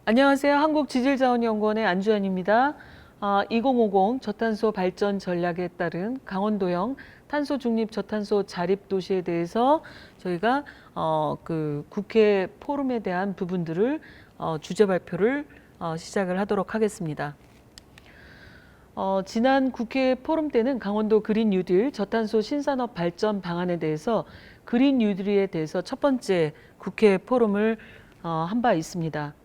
안녕하세요. 한국지질자원연구원의 안주현입니다. 2050 저탄소 발전 전략에 따른 강원도형 탄소 중립 저탄소 자립 도시에 대해서 저희가 국회 포럼에 대한 부분들을 주제 발표를 시작을 하도록 하겠습니다. 지난 국회 포럼 때는 강원도 그린 뉴딜 저탄소 신산업 발전 방안에 대해서 그린 뉴딜에 대해서 첫 번째 국회 포럼을 한 바 있습니다.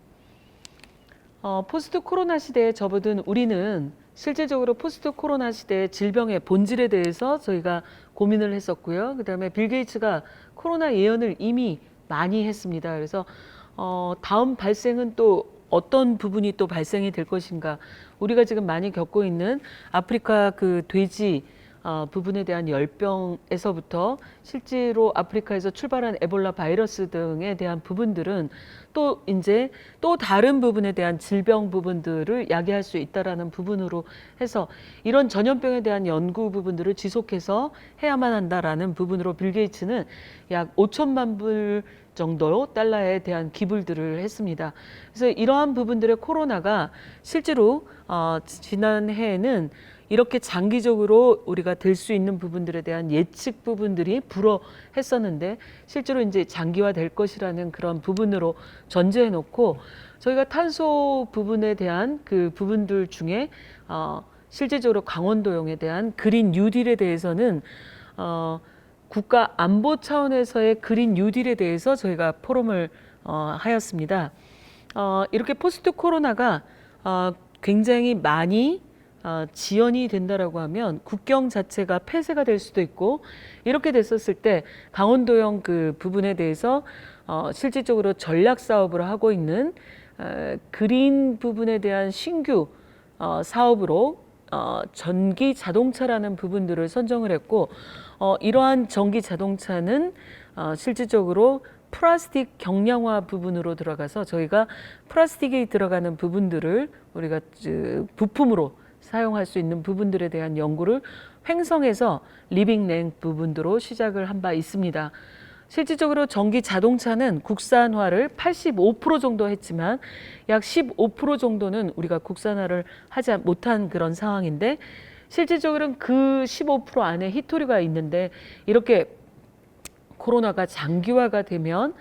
포스트 코로나 시대에 접어든 우리는 실질적으로 포스트 코로나 시대의 질병의 본질에 대해서 저희가 고민을 했었고요. 그다음에 빌 게이츠가 코로나 예언을 이미 많이 했습니다. 그래서 다음 발생은 또 어떤 부분이 또 발생이 될 것인가. 우리가 지금 많이 겪고 있는 아프리카 그 돼지 부분에 대한 열병에서부터 실제로 아프리카에서 출발한 에볼라 바이러스 등에 대한 부분들은 또 이제 또 다른 부분에 대한 질병 부분들을 야기할 수 있다라는 부분으로 해서 이런 전염병에 대한 연구 부분들을 지속해서 해야만 한다라는 부분으로 빌 게이츠는 약 5천만 불 정도 달러에 대한 기부들을 했습니다. 그래서 이러한 부분들의 코로나가 실제로 지난해에는 이렇게 장기적으로 우리가 될 수 있는 부분들에 대한 예측 부분들이 불허했었는데 실제로 이제 장기화 될 것이라는 그런 부분으로 전제해 놓고 저희가 탄소 부분에 대한 그 부분들 중에 실제적으로 강원도용에 대한 그린 뉴딜에 대해서는 국가 안보 차원에서의 그린 뉴딜에 대해서 저희가 포럼을 하였습니다. 이렇게 포스트 코로나가 굉장히 많이 지연이 된다라고 하면 국경 자체가 폐쇄가 될 수도 있고 이렇게 됐었을 때 강원도형 그 부분에 대해서 실질적으로 전략 사업을 하고 있는 그린 부분에 대한 신규 사업으로 전기 자동차라는 부분들을 선정을 했고 이러한 전기 자동차는 실질적으로 플라스틱 경량화 부분으로 들어가서 저희가 플라스틱이 들어가는 부분들을 우리가 부품으로 사용할 수 있는 부분들에 대한 연구를 횡성에서 리빙랭 부분으로 시작을 한 바 있습니다. 실질적으로 전기 자동차는 국산화를 85% 정도 했지만 약 15% 정도는 우리가 국산화를 하지 못한 그런 상황인데 실질적으로는 그 15% 안에 히토류가 있는데 이렇게 코로나가 장기화가 되면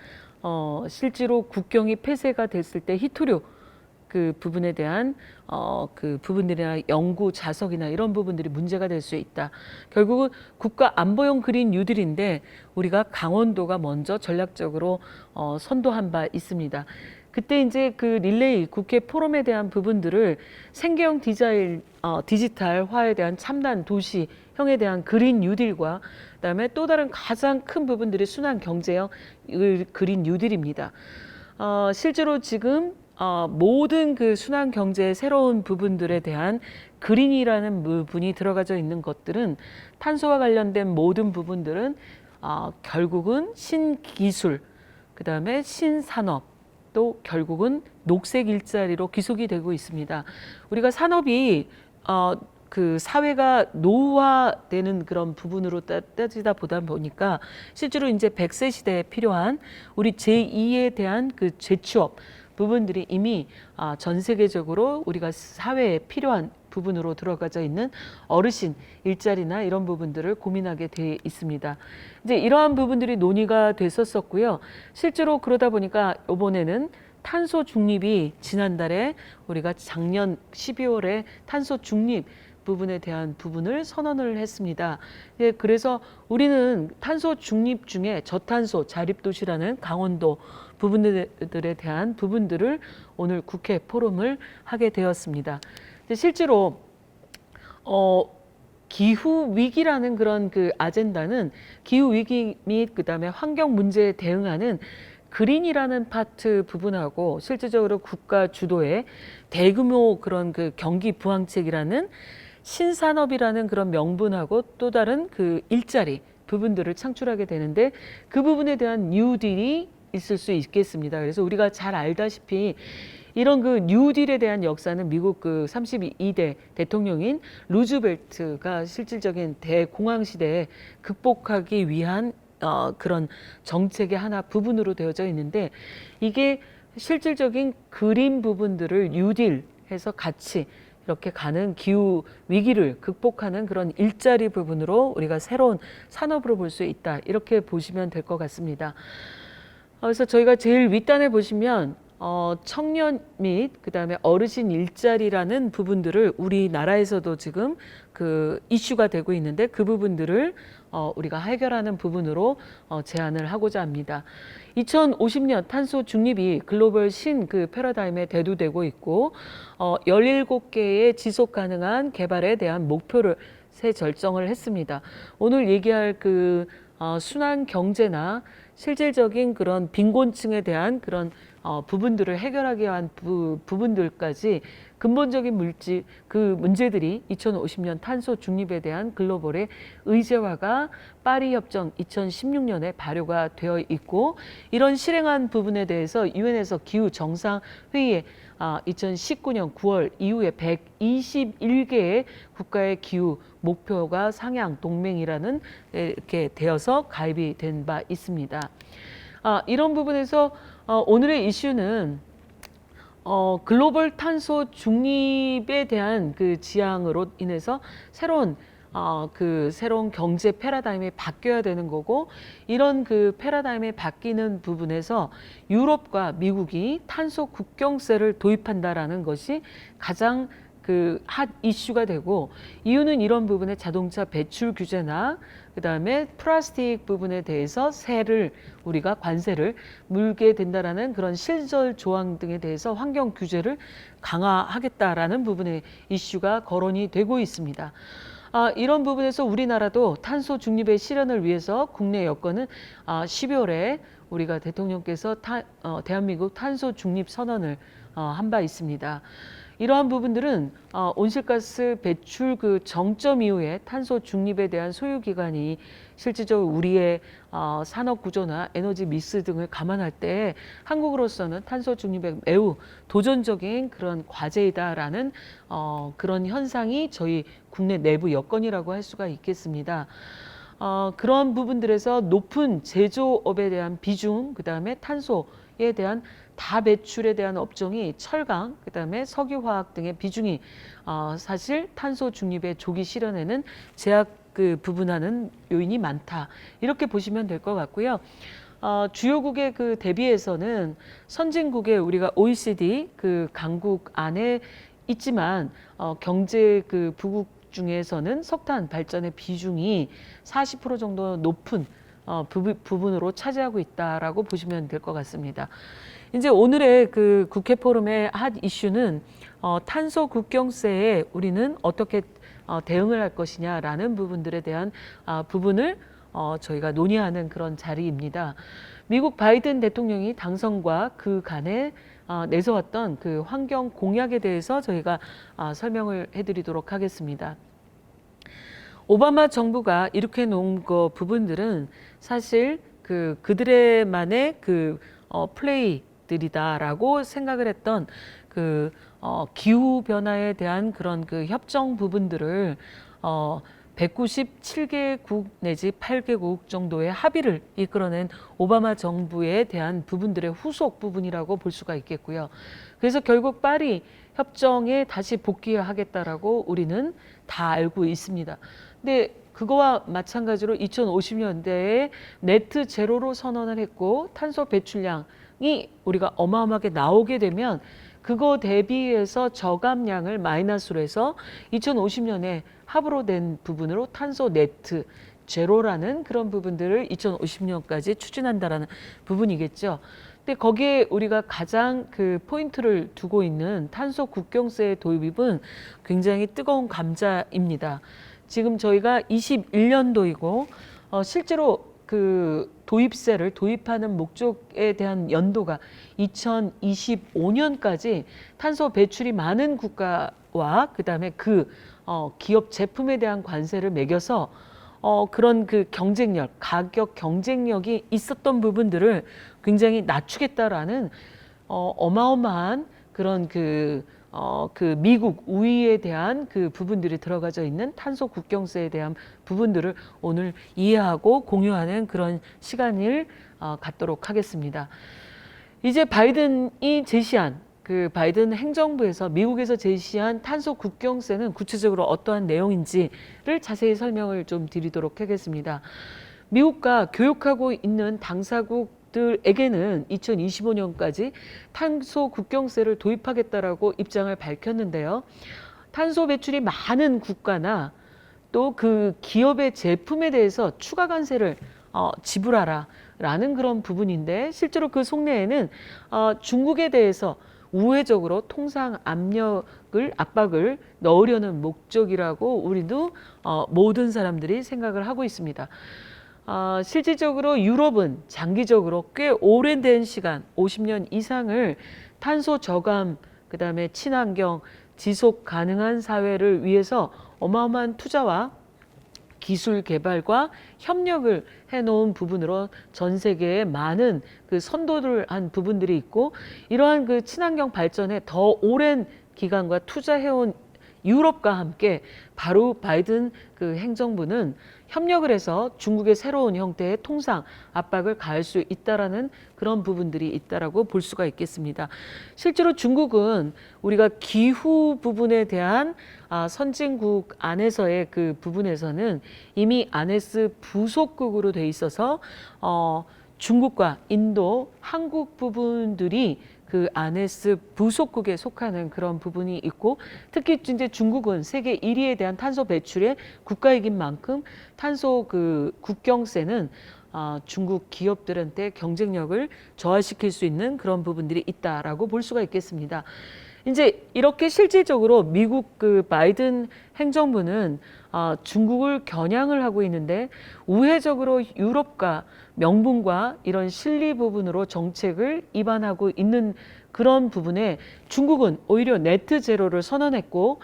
실제로 국경이 폐쇄가 됐을 때 히토류 그 부분에 대한 그 부분들이나 연구 자석이나 이런 부분들이 문제가 될 수 있다. 결국은 국가 안보용 그린 뉴딜인데 우리가 강원도가 먼저 전략적으로 선도한 바 있습니다. 그때 이제 그 릴레이 국회 포럼에 대한 부분들을 생계형 디지털화에 대한 첨단 도시형에 대한 그린 뉴딜과 그다음에 또 다른 가장 큰 부분들이 순환 경제형 그린 뉴딜입니다. 실제로 지금 모든 그 순환 경제의 새로운 부분들에 대한 그린이라는 부분이 들어가져 있는 것들은 탄소와 관련된 모든 부분들은 결국은 신기술, 그다음에 신산업, 또 결국은 녹색 일자리로 귀속이 되고 있습니다. 우리가 산업이 그 사회가 노후화되는 그런 부분으로 따지다 보다 보니까 실제로 이제 100세 시대에 필요한 우리 제2에 대한 그 재취업 부분들이 이미 전 세계적으로 우리가 사회에 필요한 부분으로 들어가져 있는 어르신 일자리나 이런 부분들을 고민하게 돼 있습니다. 이제 이러한 부분들이 논의가 됐었고요. 실제로 그러다 보니까 이번에는 탄소 중립이 지난달에 우리가 작년 12월에 탄소 중립 부분에 대한 부분을 선언을 했습니다. 그래서 우리는 탄소 중립 중에 저탄소 자립도시라는 강원도 부분들에 대한 부분들을 오늘 국회 포럼을 하게 되었습니다. 실제로 기후 위기라는 그런 그 아젠다는 기후 위기 및 그다음에 환경 문제에 대응하는 그린이라는 파트 부분하고 실질적으로 국가 주도의 대규모 그런 그 경기 부항책이라는 신산업이라는 그런 명분하고 또 다른 그 일자리 부분들을 창출하게 되는데 그 부분에 대한 뉴딜이 있을 수 있겠습니다. 그래서 우리가 잘 알다시피 이런 그 뉴딜에 대한 역사는 미국 그 32대 대통령인 루즈벨트가 실질적인 대공황 시대에 극복하기 위한 그런 정책의 하나 부분으로 되어져 있는데 이게 실질적인 그린 부분들을 뉴딜해서 같이 이렇게 가는 기후 위기를 극복하는 그런 일자리 부분으로 우리가 새로운 산업으로 볼 수 있다. 이렇게 보시면 될 것 같습니다. 그래서 저희가 제일 윗단에 보시면 청년 및 그다음에 어르신 일자리라는 부분들을 우리나라에서도 지금 그 이슈가 되고 있는데 그 부분들을 우리가 해결하는 부분으로 제안을 하고자 합니다. 2050년 탄소 중립이 글로벌 신 그 패러다임에 대두되고 있고 17개의 지속 가능한 개발에 대한 목표를 새 결정을 했습니다. 오늘 얘기할 그 순환 경제나 실질적인 그런 빈곤층에 대한 그런 부분들을 해결하기 위한 부분들까지 근본적인 그 문제들이 2050년 탄소 중립에 대한 글로벌의 의제화가 파리 협정 2016년에 발효가 되어 있고 이런 실행한 부분에 대해서 유엔에서 기후 정상 회의에 2019년 9월 이후에 121개의 국가의 기후 목표가 상향 동맹이라는 이렇게 되어서 가입이 된 바 있습니다. 이런 부분에서 오늘의 이슈는 글로벌 탄소 중립에 대한 그 지향으로 인해서 새로운 새로운 경제 패러다임이 바뀌어야 되는 거고 이런 그 패러다임이 바뀌는 부분에서 유럽과 미국이 탄소 국경세를 도입한다라는 것이 가장 그 핫 이슈가 되고 이유는 이런 부분에 자동차 배출 규제나 그다음에 플라스틱 부분에 대해서 우리가 관세를 물게 된다라는 그런 실절 조항 등에 대해서 환경 규제를 강화하겠다라는 부분의 이슈가 거론이 되고 있습니다. 이런 부분에서 우리나라도 탄소 중립의 실현을 위해서 국내 여건은 12월에 우리가 대통령께서 대한민국 탄소 중립 선언을 한 바 있습니다. 이러한 부분들은 온실가스 배출 그 정점 이후에 탄소 중립에 대한 소요기간이 실질적으로 우리의 산업 구조나 에너지 믹스 등을 감안할 때 한국으로서는 탄소 중립에 매우 도전적인 그런 과제이다라는 그런 현상이 저희 국내 내부 여건이라고 할 수가 있겠습니다. 그런 부분들에서 높은 제조업에 대한 비중, 그다음에 탄소에 대한 다배출에 대한 업종이 철강, 그다음에 석유화학 등의 비중이 사실 탄소 중립의 조기 실현에는 제약 그 부분하는 요인이 많다. 이렇게 보시면 될 것 같고요. 주요국의 그 대비해서는 선진국의 우리가 OECD 그 강국 안에 있지만 경제 그 부국 중에서는 석탄 발전의 비중이 40% 정도 높은 부분으로 차지하고 있다라고 보시면 될 것 같습니다. 이제 오늘의 그 국회 포럼의 핫 이슈는 탄소 국경세에 우리는 어떻게 대응을 할 것이냐라는 부분들에 대한 부분을 저희가 논의하는 그런 자리입니다. 미국 바이든 대통령이 당선과 그 간에 내세웠던 그 환경 공약에 대해서 저희가 설명을 해드리도록 하겠습니다. 오바마 정부가 이렇게 놓은 그 부분들은 사실 그들의만의 그 플레이들이다라고 생각을 했던 그 기후 변화에 대한 그런 그 협정 부분들을 197개국 내지 8개국 정도의 합의를 이끌어낸 오바마 정부에 대한 부분들의 후속 부분이라고 볼 수가 있겠고요. 그래서 결국 파리 협정에 다시 복귀하겠다라고 우리는 다 알고 있습니다. 근데 그거와 마찬가지로 2050년대에 네트 제로로 선언을 했고 탄소 배출량이 우리가 어마어마하게 나오게 되면 그거 대비해서 저감량을 마이너스로 해서 2050년에 합으로 된 부분으로 탄소 네트 제로라는 그런 부분들을 2050년까지 추진한다라는 부분이겠죠. 근데 거기에 우리가 가장 그 포인트를 두고 있는 탄소 국경세 도입은 굉장히 뜨거운 감자입니다. 지금 저희가 21년도이고 실제로 그 도입세를 도입하는 목적에 대한 연도가 2025년까지 탄소 배출이 많은 국가와 그다음에 그 기업 제품에 대한 관세를 매겨서 그런 그 경쟁력, 가격 경쟁력이 있었던 부분들을 굉장히 낮추겠다라는 어마어마한 그런 그 미국 우위에 대한 그 부분들이 들어가져 있는 탄소 국경세에 대한 부분들을 오늘 이해하고 공유하는 그런 시간을 갖도록 하겠습니다. 이제 바이든이 제시한 그 바이든 행정부에서 미국에서 제시한 탄소 국경세는 구체적으로 어떠한 내용인지를 자세히 설명을 좀 드리도록 하겠습니다. 미국과 교역하고 있는 당사국들에게는 2025년까지 탄소 국경세를 도입하겠다라고 입장을 밝혔는데요. 탄소 배출이 많은 국가나 또 그 기업의 제품에 대해서 추가 관세를 지불하라라는 그런 부분인데, 실제로 그 속내에는 중국에 대해서 우회적으로 통상 압박을 넣으려는 목적이라고 우리도 모든 사람들이 생각을 하고 있습니다. 실질적으로 유럽은 장기적으로 꽤 오랜 시간, 50년 이상을 탄소 저감, 그다음에 친환경, 지속 가능한 사회를 위해서 어마어마한 투자와 기술 개발과 협력을 해놓은 부분으로 전 세계에 많은 그 선도를 한 부분들이 있고, 이러한 그 친환경 발전에 더 오랜 기간과 투자해온 유럽과 함께 바로 바이든 그 행정부는 협력을 해서 중국의 새로운 형태의 통상 압박을 가할 수 있다라는 그런 부분들이 있다라고 볼 수가 있겠습니다. 실제로 중국은 우리가 기후 부분에 대한 선진국 안에서의 그 부분에서는 이미 안에스 부속국으로 돼 있어서 중국과 인도, 한국 부분들이 그 안에스 부속국에 속하는 그런 부분이 있고, 특히 이제 중국은 세계 1위에 대한 탄소 배출의 국가이긴 만큼 탄소 그 국경세는 중국 기업들한테 경쟁력을 저하시킬 수 있는 그런 부분들이 있다라고 볼 수가 있겠습니다. 이제 이렇게 실질적으로 미국 그 바이든 행정부는 중국을 겨냥을 하고 있는데, 우회적으로 유럽과 명분과 이런 실리 부분으로 정책을 입안하고 있는 그런 부분에 중국은 오히려 네트 제로를 선언했고,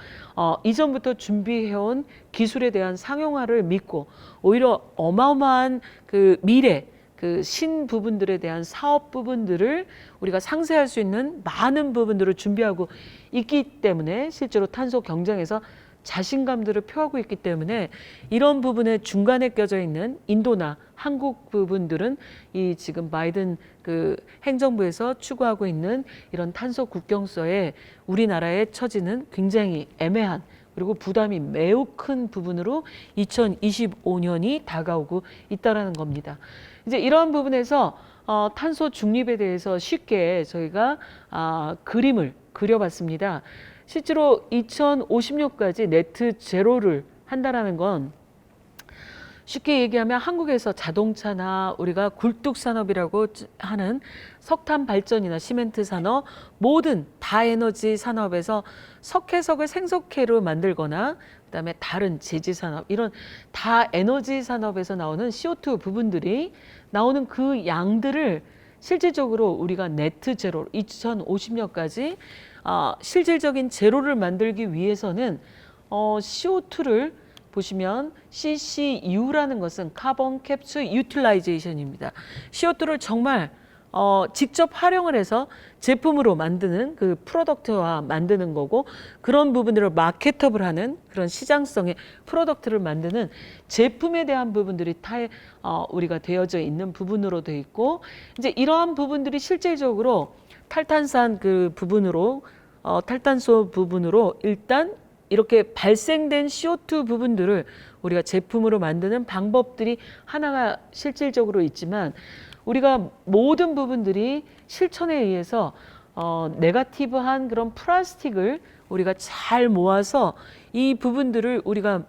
이전부터 준비해온 기술에 대한 상용화를 믿고 오히려 어마어마한 그 미래 그 신 부분들에 대한 사업 부분들을 우리가 상쇄할 수 있는 많은 부분들을 준비하고 있기 때문에, 실제로 탄소 경쟁에서 자신감들을 표하고 있기 때문에, 이런 부분에 중간에 껴져 있는 인도나 한국 부분들은 이 지금 바이든 그 행정부에서 추구하고 있는 이런 탄소 국경서에 우리나라의 처지는 굉장히 애매한, 그리고 부담이 매우 큰 부분으로 2025년이 다가오고 있다라는 겁니다. 이제 이러한 부분에서 탄소 중립에 대해서 쉽게 저희가 그림을 그려봤습니다. 실제로 2050년까지 네트 제로를 한다라는 건, 쉽게 얘기하면 한국에서 자동차나 우리가 굴뚝 산업이라고 하는 석탄 발전이나 시멘트 산업, 모든 다에너지 산업에서 석회석을 생석회로 만들거나, 그다음에 다른 제지 산업, 이런 다에너지 산업에서 나오는 CO2 부분들이 나오는 그 양들을 실질적으로 우리가 네트 제로 2050년까지 실질적인 제로를 만들기 위해서는 CO2를 보시면 CCU라는 것은 카본 캡처 유틸라이제이션입니다. CO2를 정말 직접 활용을 해서 제품으로 만드는 그 프로덕트화 만드는 거고, 그런 부분들을 마켓업을 하는 그런 시장성의 프로덕트를 만드는 제품에 대한 부분들이 우리가 되어져 있는 부분으로 되어 있고, 이제 이러한 부분들이 실질적으로 탈탄산 그 부분으로 탈탄소 부분으로 일단 이렇게 발생된 CO2 부분들을 우리가 제품으로 만드는 방법들이 하나가 실질적으로 있지만, 우리가 모든 부분들이 실천에 의해서 네거티브한 그런 플라스틱을 우리가 잘 모아서 이 부분들을 우리가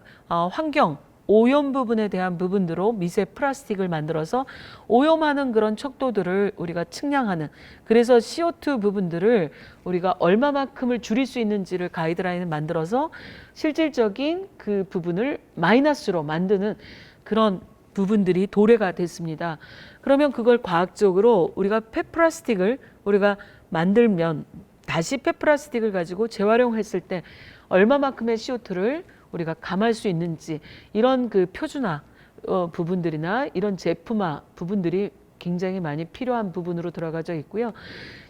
환경 오염 부분에 대한 부분으로 미세 플라스틱을 만들어서 오염하는 그런 척도들을 우리가 측량하는, 그래서 CO2 부분들을 우리가 얼마만큼을 줄일 수 있는지를 가이드라인을 만들어서 실질적인 그 부분을 마이너스로 만드는 그런 부분들이 도래가 됐습니다. 그러면 그걸 과학적으로 우리가 폐플라스틱을 우리가 만들면 다시 폐플라스틱을 가지고 재활용했을 때 얼마만큼의 CO2를 우리가 감할 수 있는지, 이런 그 표준화 부분들이나 이런 제품화 부분들이 굉장히 많이 필요한 부분으로 들어가져 있고요.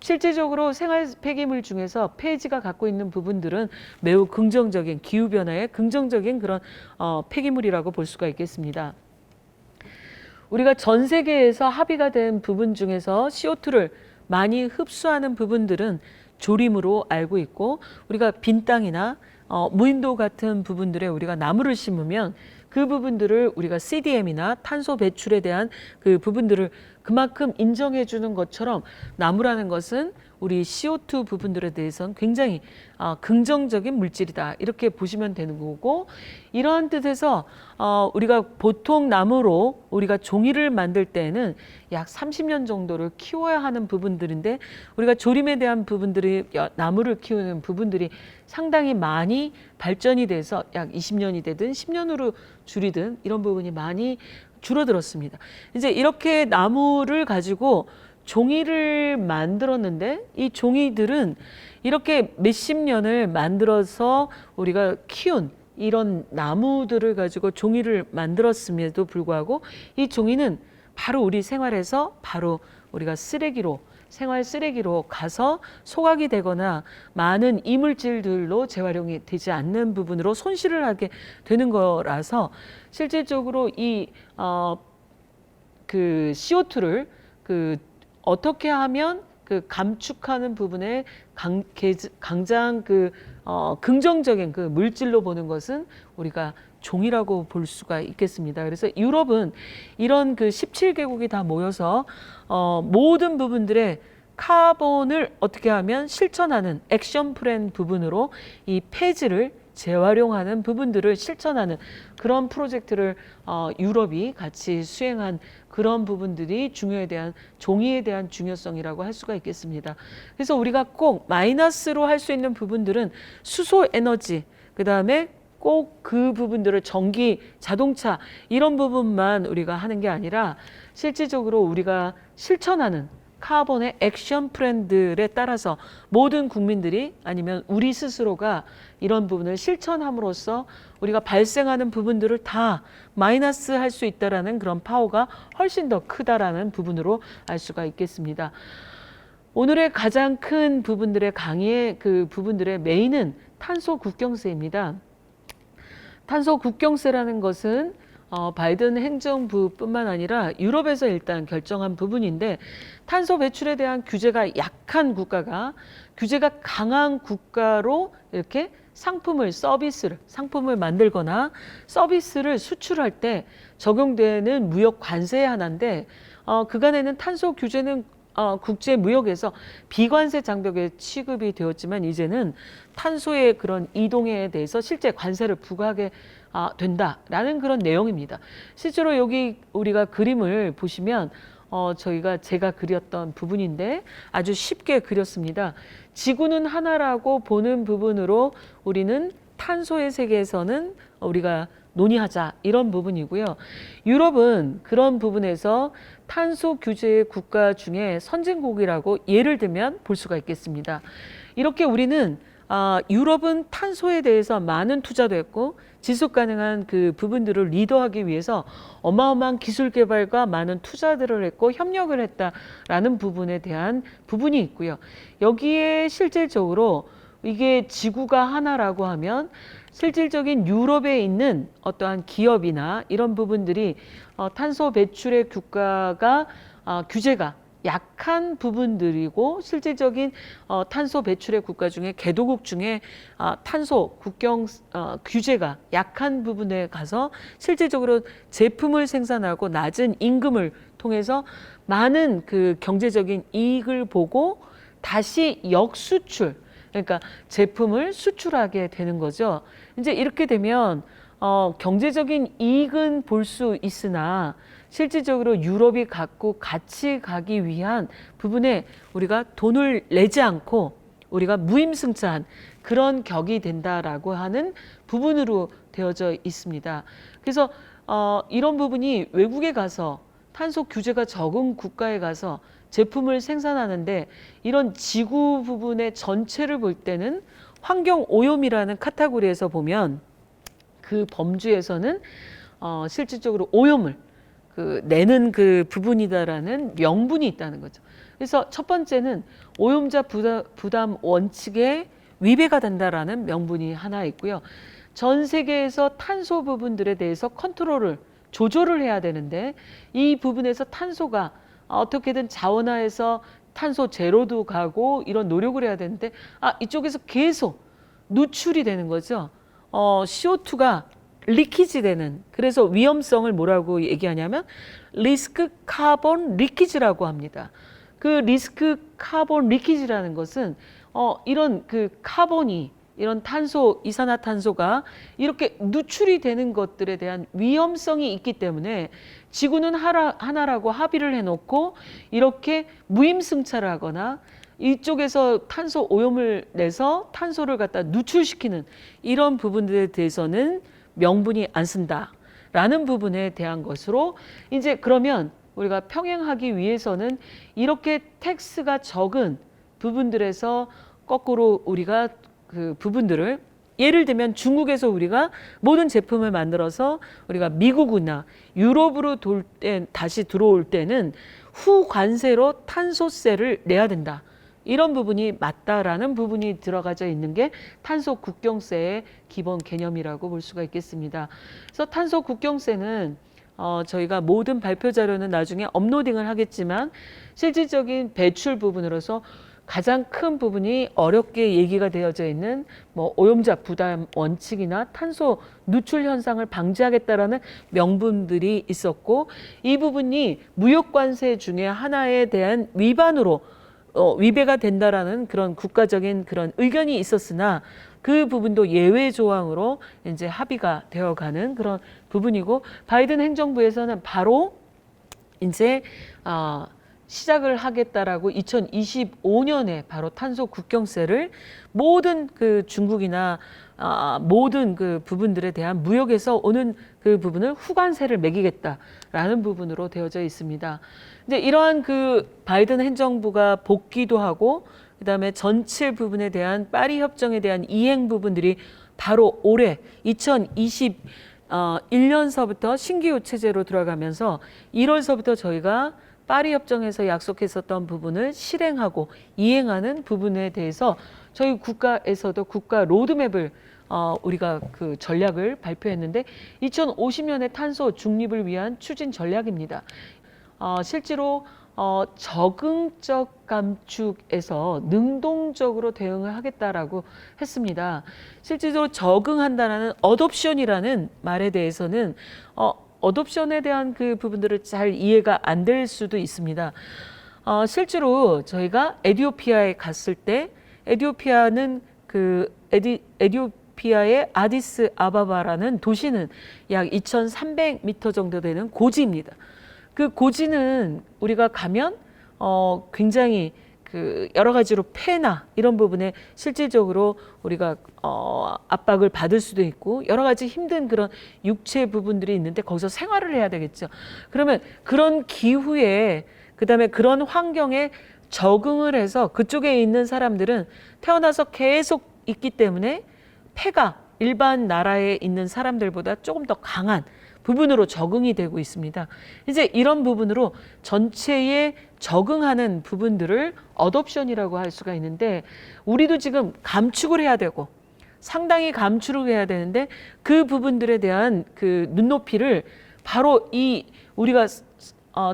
실질적으로 생활 폐기물 중에서 폐지가 갖고 있는 부분들은 매우 긍정적인 기후변화에 긍정적인 그런 폐기물이라고 볼 수가 있겠습니다. 우리가 전 세계에서 합의가 된 부분 중에서 CO2를 많이 흡수하는 부분들은 조림으로 알고 있고, 우리가 빈 땅이나 무인도 같은 부분들에 우리가 나무를 심으면 그 부분들을 우리가 CDM이나 탄소 배출에 대한 그 부분들을 그만큼 인정해 주는 것처럼, 나무라는 것은 우리 CO2 부분들에 대해서는 굉장히 긍정적인 물질이다, 이렇게 보시면 되는 거고, 이러한 뜻에서 우리가 보통 나무로 우리가 종이를 만들 때는 약 30년 정도를 키워야 하는 부분들인데, 우리가 조림에 대한 부분들이, 나무를 키우는 부분들이 상당히 많이 발전이 돼서 약 20년이 되든 10년으로 줄이든 이런 부분이 많이 줄어들었습니다. 이제 이렇게 나무를 가지고 종이를 만들었는데, 이 종이들은 이렇게 몇십 년을 만들어서 우리가 키운 이런 나무들을 가지고 종이를 만들었음에도 불구하고, 이 종이는 바로 우리 생활에서 바로 우리가 쓰레기로, 생활 쓰레기로 가서 소각이 되거나 많은 이물질들로 재활용이 되지 않는 부분으로 손실을 하게 되는 거라서, 실질적으로 이 그 CO2를 어떻게 하면 그 감축하는 부분에 가장 긍정적인 그 물질로 보는 것은 우리가 종이라고 볼 수가 있겠습니다. 그래서 유럽은 이런 그 17개국이 다 모여서 모든 부분들의 카본을 어떻게 하면 실천하는 액션 플랜 부분으로 이 폐지를 재활용하는 부분들을 실천하는 그런 프로젝트를 유럽이 같이 수행한 그런 부분들이 종이에 대한 중요성이라고 할 수가 있겠습니다. 그래서 우리가 꼭 마이너스로 할 수 있는 부분들은 수소 에너지, 그 다음에 꼭 그 부분들을 전기, 자동차 이런 부분만 우리가 하는 게 아니라, 실질적으로 우리가 실천하는 카본의 액션 플랜들에 따라서 모든 국민들이, 아니면 우리 스스로가 이런 부분을 실천함으로써 우리가 발생하는 부분들을 다 마이너스 할 수 있다라는 그런 파워가 훨씬 더 크다라는 부분으로 알 수가 있겠습니다. 오늘의 가장 큰 부분들의 강의의 그 부분들의 메인은 탄소 국경세입니다. 탄소 국경세라는 것은 바이든 행정부뿐만 아니라 유럽에서 일단 결정한 부분인데, 탄소 배출에 대한 규제가 약한 국가가 규제가 강한 국가로 이렇게 상품을 만들거나 서비스를 수출할 때 적용되는 무역 관세의 하나인데, 그간에는 탄소 규제는 국제 무역에서 비관세 장벽에 취급이 되었지만, 이제는 탄소의 그런 이동에 대해서 실제 관세를 부과하게 된다라는 그런 내용입니다. 실제로 여기 우리가 그림을 보시면 제가 그렸던 부분인데 아주 쉽게 그렸습니다. 지구는 하나라고 보는 부분으로 우리는 탄소의 세계에서는 우리가 논의하자, 이런 부분이고요. 유럽은 그런 부분에서 탄소 규제 국가 중에 선진국이라고 예를 들면 볼 수가 있겠습니다. 이렇게 우리는 유럽은 탄소에 대해서 많은 투자도 했고, 지속 가능한 그 부분들을 리더하기 위해서 어마어마한 기술 개발과 많은 투자들을 했고 협력을 했다라는 부분에 대한 부분이 있고요. 여기에 실질적으로 이게 지구가 하나라고 하면, 실질적인 유럽에 있는 어떠한 기업이나 이런 부분들이 탄소 배출의 국가가 규제가 약한 부분들이고, 실질적인 탄소 배출의 국가 중에 개도국 중에 탄소 국경 규제가 약한 부분에 가서 실질적으로 제품을 생산하고 낮은 임금을 통해서 많은 그 경제적인 이익을 보고 다시 역수출, 그러니까 제품을 수출하게 되는 거죠. 이제 이렇게 되면 경제적인 이익은 볼 수 있으나, 실질적으로 유럽이 같이 가기 위한 부분에 우리가 돈을 내지 않고 우리가 무임승차한 그런 격이 된다라고 하는 부분으로 되어져 있습니다. 그래서 이런 부분이 외국에 가서 탄소 규제가 적은 국가에 가서 제품을 생산하는데, 이런 지구 부분의 전체를 볼 때는 환경 오염이라는 카테고리에서 보면 그 범주에서는 실질적으로 오염을 내는 그 부분이다라는 명분이 있다는 거죠. 그래서 첫 번째는 오염자 부담 원칙에 위배가 된다라는 명분이 하나 있고요. 전 세계에서 탄소 부분들에 대해서 조절을 해야 되는데, 이 부분에서 탄소가 어떻게든 자원화해서 탄소 제로도 가고 이런 노력을 해야 되는데 이쪽에서 계속 누출이 되는 거죠. CO2가 리키지 되는, 그래서 위험성을 뭐라고 얘기하냐면 리스크 카본 리키지라고 합니다. 그 리스크 카본 리키지라는 것은 이런 그 카본이, 이런 탄소, 이산화탄소가 이렇게 누출이 되는 것들에 대한 위험성이 있기 때문에 지구는 하나라고 합의를 해놓고 이렇게 무임승차를 하거나 이쪽에서 탄소 오염을 내서 탄소를 갖다 누출시키는 이런 부분들에 대해서는 명분이 안 쓴다라는 부분에 대한 것으로, 이제 그러면 우리가 평행하기 위해서는 이렇게 텍스가 적은 부분들에서 거꾸로 우리가 그 부분들을, 예를 들면 중국에서 우리가 모든 제품을 만들어서 우리가 미국이나 유럽으로 다시 들어올 때는 후관세로 탄소세를 내야 된다. 이런 부분이 맞다라는 부분이 들어가져 있는 게 탄소 국경세의 기본 개념이라고 볼 수가 있겠습니다. 그래서 탄소 국경세는 저희가 모든 발표 자료는 나중에 업로딩을 하겠지만 실질적인 배출 부분으로서 가장 큰 부분이 어렵게 얘기가 되어져 있는 오염자 부담 원칙이나 탄소 누출 현상을 방지하겠다라는 명분들이 있었고, 이 부분이 무역관세 중에 하나에 대한 위반으로 위배가 된다라는 그런 국가적인 그런 의견이 있었으나 그 부분도 예외 조항으로 이제 합의가 되어가는 그런 부분이고, 바이든 행정부에서는 바로 이제 시작을 하겠다라고 2025년에 바로 탄소 국경세를 모든 그 중국이나 모든 그 부분들에 대한 무역에서 오는 그 부분을 후관세를 매기겠다라는 부분으로 되어져 있습니다. 이제 이러한 그 바이든 행정부가 복귀도 하고 그다음에 전체 부분에 대한 파리 협정에 대한 이행 부분들이 바로 올해 2021년서부터 신규 체제로 들어가면서 1월서부터 저희가 파리 협정에서 약속했었던 부분을 실행하고 이행하는 부분에 대해서 저희 국가에서도 국가 로드맵을 우리가 그 전략을 발표했는데 2050년의 탄소 중립을 위한 추진 전략입니다. 실제로 적응적 감축에서 능동적으로 대응을 하겠다라고 했습니다. 실제로 적응한다는 어둠션이라는 말에 대해서는 어둠션에 대한 그 부분들을 잘 이해가 안 될 수도 있습니다. 실제로 저희가 에티오피아에 갔을 때 에티오피아는 에티오피아의 아디스 아바바라는 도시는 약 2,300m 정도 되는 고지입니다. 그 고지는 우리가 가면 굉장히 그 여러 가지로 폐나 이런 부분에 실질적으로 우리가 압박을 받을 수도 있고 여러 가지 힘든 그런 육체 부분들이 있는데 거기서 생활을 해야 되겠죠. 그러면 그런 기후에 그다음에 그런 환경에 적응을 해서 그쪽에 있는 사람들은 태어나서 계속 있기 때문에 폐가 일반 나라에 있는 사람들보다 조금 더 강한 부분으로 적응이 되고 있습니다. 이제 이런 부분으로 전체에 적응하는 부분들을 어둠션이라고 할 수가 있는데, 우리도 지금 감축을 해야 되고 상당히 감축을 해야 되는데 그 부분들에 대한 그 눈높이를 바로 이 우리가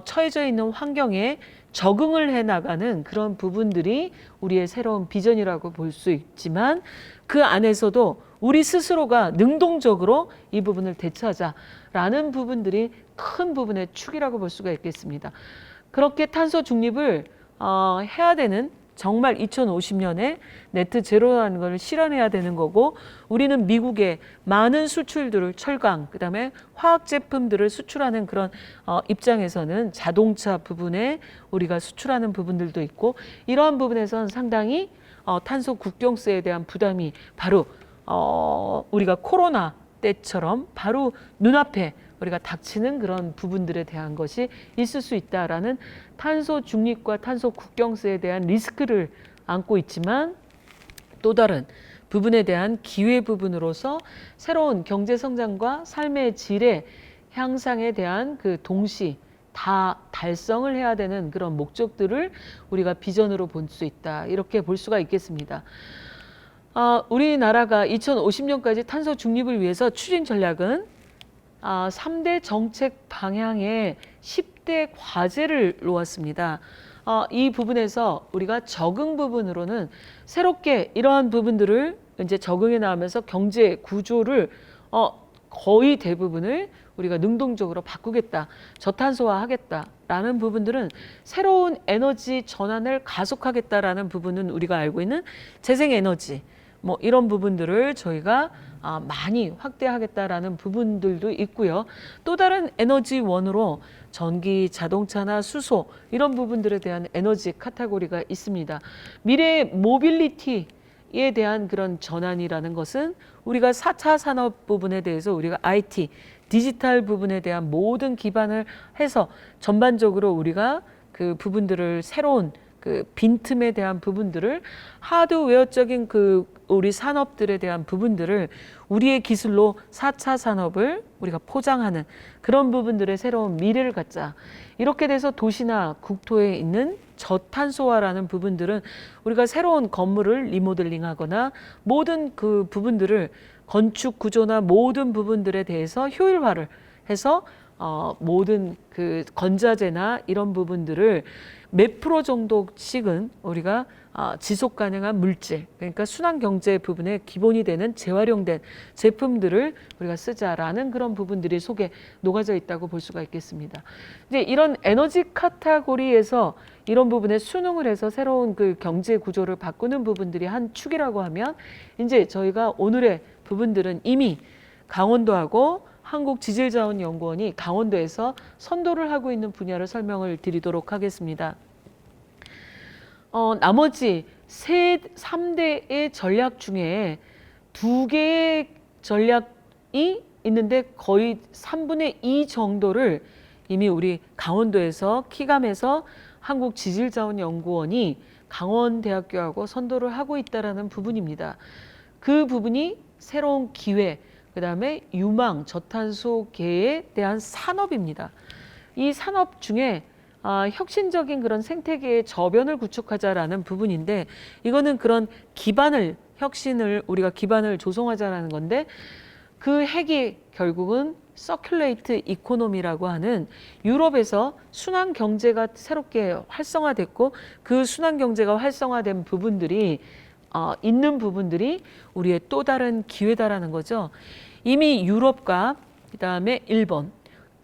처해져 있는 환경에 적응을 해 나가는 그런 부분들이 우리의 새로운 비전이라고 볼 수 있지만, 그 안에서도 우리 스스로가 능동적으로 이 부분을 대처하자라는 부분들이 큰 부분의 축이라고 볼 수가 있겠습니다. 그렇게 탄소 중립을 해야 되는, 정말 2050년에 네트 제로라는 걸 실현해야 되는 거고, 우리는 미국에 많은 수출들을 철강, 그다음에 화학 제품들을 수출하는 그런 입장에서는 자동차 부분에 우리가 수출하는 부분들도 있고, 이러한 부분에서는 상당히 탄소 국경세에 대한 부담이 바로 우리가 코로나 때처럼 바로 눈앞에 우리가 닥치는 그런 부분들에 대한 것이 있을 수 있다라는, 탄소 중립과 탄소 국경세에 대한 리스크를 안고 있지만 또 다른 부분에 대한 기회 부분으로서 새로운 경제 성장과 삶의 질의 향상에 대한 그 동시 다 달성을 해야 되는 그런 목적들을 우리가 비전으로 볼 수 있다, 이렇게 볼 수가 있겠습니다. 우리나라가 2050년까지 탄소 중립을 위해서 추진 전략은 3대 정책 방향의 10대 과제를 놓았습니다. 이 부분에서 우리가 적응 부분으로는 새롭게 이러한 부분들을 이제 적응해 나가면서 경제 구조를 거의 대부분을 우리가 능동적으로 바꾸겠다, 저탄소화 하겠다라는 부분들은 새로운 에너지 전환을 가속하겠다라는 부분은 우리가 알고 있는 재생에너지 뭐 이런 부분들을 저희가 많이 확대하겠다라는 부분들도 있고요. 또 다른 에너지원으로 전기, 자동차나 수소 이런 부분들에 대한 에너지 카테고리가 있습니다. 미래의 모빌리티에 대한 그런 전환이라는 것은 우리가 4차 산업 부분에 대해서 우리가 IT, 디지털 부분에 대한 모든 기반을 해서 전반적으로 우리가 그 부분들을 새로운 그 빈틈에 대한 부분들을 하드웨어적인 그 우리 산업들에 대한 부분들을 우리의 기술로 4차 산업을 우리가 포장하는 그런 부분들의 새로운 미래를 갖자. 이렇게 돼서 도시나 국토에 있는 저탄소화라는 부분들은 우리가 새로운 건물을 리모델링하거나 모든 그 부분들을 건축 구조나 모든 부분들에 대해서 효율화를 해서 모든 그 건자재나 이런 부분들을 몇 프로 정도씩은 우리가 지속 가능한 물질, 그러니까 순환 경제 부분의 기본이 되는 재활용된 제품들을 우리가 쓰자라는 그런 부분들이 속에 녹아져 있다고 볼 수가 있겠습니다. 이제 이런 에너지 카테고리에서 이런 부분에 순응을 해서 새로운 그 경제 구조를 바꾸는 부분들이 한 축이라고 하면 이제 저희가 오늘의 부분들은 이미 강원도하고 한국지질자원연구원이 강원도에서 선도를 하고 있는 분야를 설명을 드리도록 하겠습니다. 나머지 3대의 전략 중에 2개의 전략이 있는데 거의 3분의 2 정도를 이미 우리 강원도에서 키감에서 한국지질자원연구원이 강원대학교하고 선도를 하고 있다는 부분입니다. 그 부분이 새로운 기회, 그 다음에 유망, 저탄소계에 대한 산업입니다. 이 산업 중에 혁신적인 그런 생태계의 저변을 구축하자라는 부분인데 이거는 그런 기반을, 혁신을 우리가 기반을 조성하자라는 건데 그 핵이 결국은 서큘레이트 이코노미라고 하는 유럽에서 순환 경제가 새롭게 활성화됐고 그 순환 경제가 활성화된 부분들이 있는 부분들이 우리의 또 다른 기회다라는 거죠. 이미 유럽과 그다음에 일본,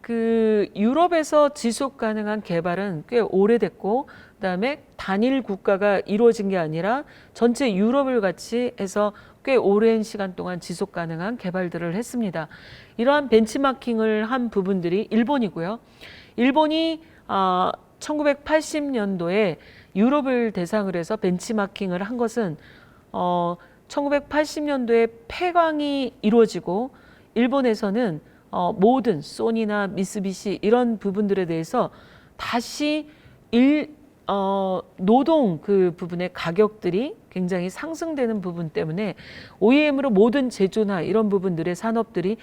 그 유럽에서 지속 가능한 개발은 꽤 오래됐고 그다음에 단일 국가가 이루어진 게 아니라 전체 유럽을 같이 해서 꽤 오랜 시간 동안 지속 가능한 개발들을 했습니다. 이러한 벤치마킹을 한 부분들이 일본이고요. 일본이 1980년도에 유럽을 대상으로 해서 벤치마킹을 한 것은 1980년도에 폐광이 이루어지고 일본에서는 모든 소니나 미쓰비시 이런 부분들에 대해서 다시 노동 그 부분의 가격들이 굉장히 상승되는 부분 때문에 OEM으로 모든 제조나 이런 부분들의 산업들이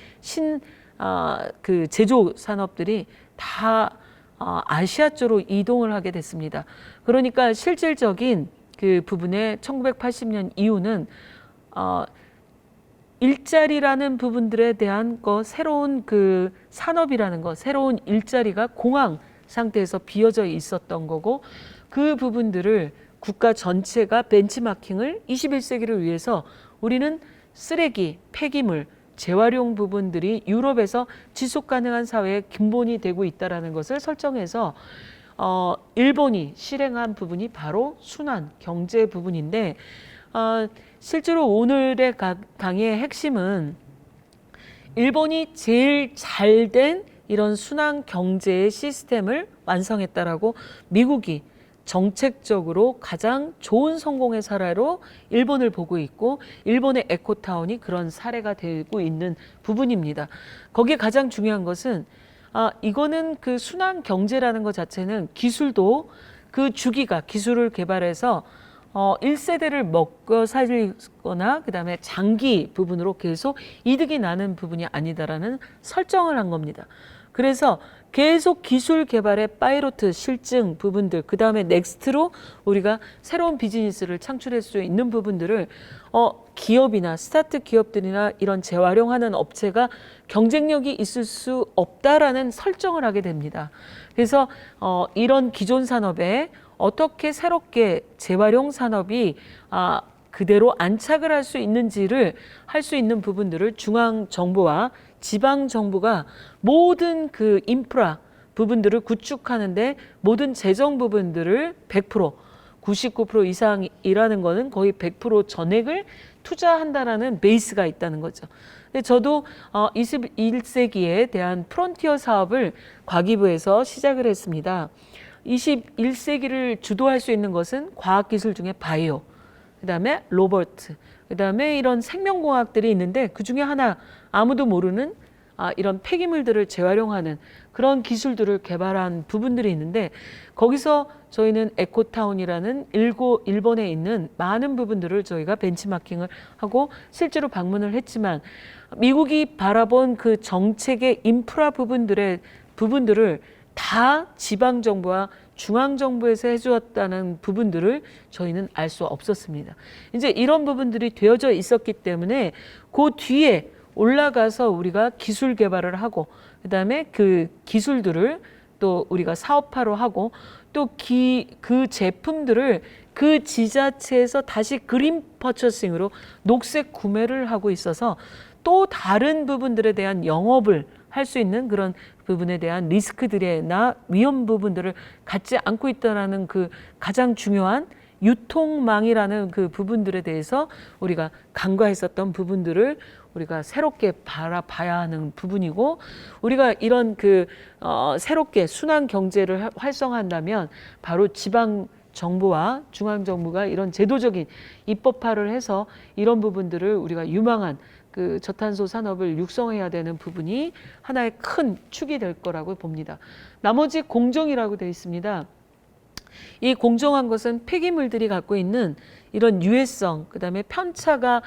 그 제조 산업들이 다 아시아 쪽으로 이동을 하게 됐습니다. 그러니까 실질적인 그 부분에 1980년 이후는 일자리라는 부분들에 대한 새로운 그 산업이라는 새로운 일자리가 공황 상태에서 비어져 있었던 거고 그 부분들을 국가 전체가 벤치마킹을 21세기를 위해서 우리는 쓰레기, 폐기물, 재활용 부분들이 유럽에서 지속 가능한 사회의 근본이 되고 있다는 것을 설정해서 일본이 실행한 부분이 바로 순환 경제 부분인데 실제로 오늘의 강의의 핵심은 일본이 제일 잘된 이런 순환 경제의 시스템을 완성했다라고 미국이 정책적으로 가장 좋은 성공의 사례로 일본을 보고 있고 일본의 에코타운이 그런 사례가 되고 있는 부분입니다. 거기에 가장 중요한 것은 이거는 그 순환 경제라는 것 자체는 기술도 그 주기가 기술을 개발해서 1세대를 먹고 살거나 그다음에 장기 부분으로 계속 이득이 나는 부분이 아니다라는 설정을 한 겁니다. 그래서 계속 기술 개발의 파이로트 실증 부분들 그다음에 넥스트로 우리가 새로운 비즈니스를 창출할 수 있는 부분들을 기업이나 스타트 기업들이나 이런 재활용하는 업체가 경쟁력이 있을 수 없다라는 설정을 하게 됩니다. 그래서 이런 기존 산업에 어떻게 새롭게 재활용 산업이 그대로 안착을 할 수 있는지를 할 수 있는 부분들을 중앙 정부와 지방 정부가 모든 그 인프라 부분들을 구축하는데 모든 재정 부분들을 100% 99% 이상이라는 거는 거의 100% 전액을 투자한다라는 베이스가 있다는 거죠. 근데 저도 21세기에 대한 프론티어 사업을 과기부에서 시작을 했습니다. 21세기를 주도할 수 있는 것은 과학기술 중에 바이오, 그다음에 로버트, 그다음에 이런 생명공학들이 있는데 그중에 하나 아무도 모르는 이런 폐기물들을 재활용하는 그런 기술들을 개발한 부분들이 있는데 거기서 저희는 에코타운이라는 일본에 있는 많은 부분들을 저희가 벤치마킹을 하고 실제로 방문을 했지만 미국이 바라본 그 정책의 인프라 부분들을 다 지방정부와 중앙정부에서 해주었다는 부분들을 저희는 알 수 없었습니다. 이제 이런 부분들이 되어져 있었기 때문에 그 뒤에 올라가서 우리가 기술 개발을 하고 그다음에 그 기술들을 또 우리가 사업화로 하고 또 그 제품들을 그 지자체에서 다시 그린 퍼처싱으로 녹색 구매를 하고 있어서 또 다른 부분들에 대한 영업을 할 수 있는 그런 부분에 대한 리스크들이나 위험 부분들을 갖지 않고 있다는 그 가장 중요한 유통망이라는 그 부분들에 대해서 우리가 간과했었던 부분들을 우리가 새롭게 바라봐야 하는 부분이고 우리가 이런 새롭게 순환 경제를 활성화한다면 바로 지방 정부와 중앙 정부가 이런 제도적인 입법화를 해서 이런 부분들을 우리가 유망한 그 저탄소 산업을 육성해야 되는 부분이 하나의 큰 축이 될 거라고 봅니다. 나머지 공정이라고 되어 있습니다. 이 공정한 것은 폐기물들이 갖고 있는 이런 유해성, 그다음에 편차가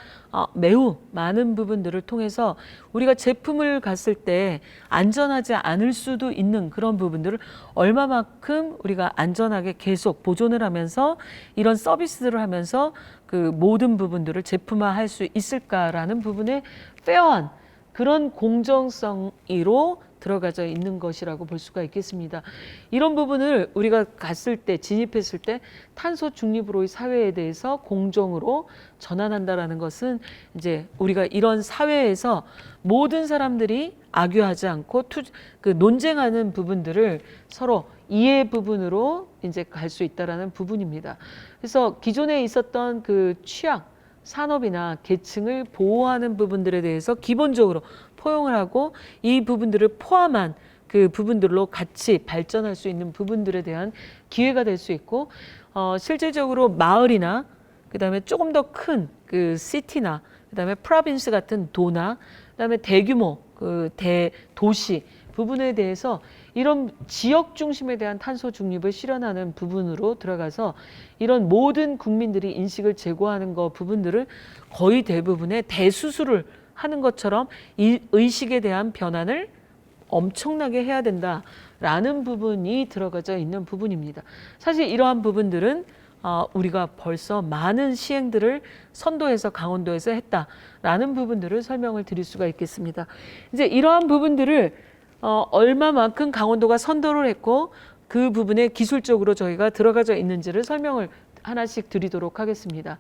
매우 많은 부분들을 통해서 우리가 제품을 갔을 때 안전하지 않을 수도 있는 그런 부분들을 얼마만큼 우리가 안전하게 계속 보존을 하면서 이런 서비스들을 하면서 그 모든 부분들을 제품화할 수 있을까라는 부분에 페어한 그런 공정성으로 들어가져 있는 것이라고 볼 수가 있겠습니다. 이런 부분을 우리가 갔을 때, 진입했을 때 탄소 중립으로의 사회에 대해서 공정으로 전환한다라는 것은 이제 우리가 이런 사회에서 모든 사람들이 악유하지 않고 논쟁하는 부분들을 서로 이해 부분으로 이제 갈 수 있다라는 부분입니다. 그래서 기존에 있었던 그 취약, 산업이나 계층을 보호하는 부분들에 대해서 기본적으로 포용을 하고 이 부분들을 포함한 그 부분들로 같이 발전할 수 있는 부분들에 대한 기회가 될 수 있고 실질적으로 마을이나 그다음에 조금 더 큰 그 시티나 그다음에 프로빈스 같은 도나 그다음에 대규모 그 대도시 부분에 대해서 이런 지역 중심에 대한 탄소 중립을 실현하는 부분으로 들어가서 이런 모든 국민들이 인식을 제고하는 거 부분들을 거의 대부분의 대수술을 하는 것처럼 이 의식에 대한 변환을 엄청나게 해야 된다라는 부분이 들어가져 있는 부분입니다. 사실 이러한 부분들은 우리가 벌써 많은 시행들을 선도해서 강원도에서 했다라는 부분들을 설명을 드릴 수가 있겠습니다. 이제 이러한 부분들을 얼마만큼 강원도가 선도를 했고 그 부분에 기술적으로 저희가 들어가져 있는지를 설명을 하나씩 드리도록 하겠습니다.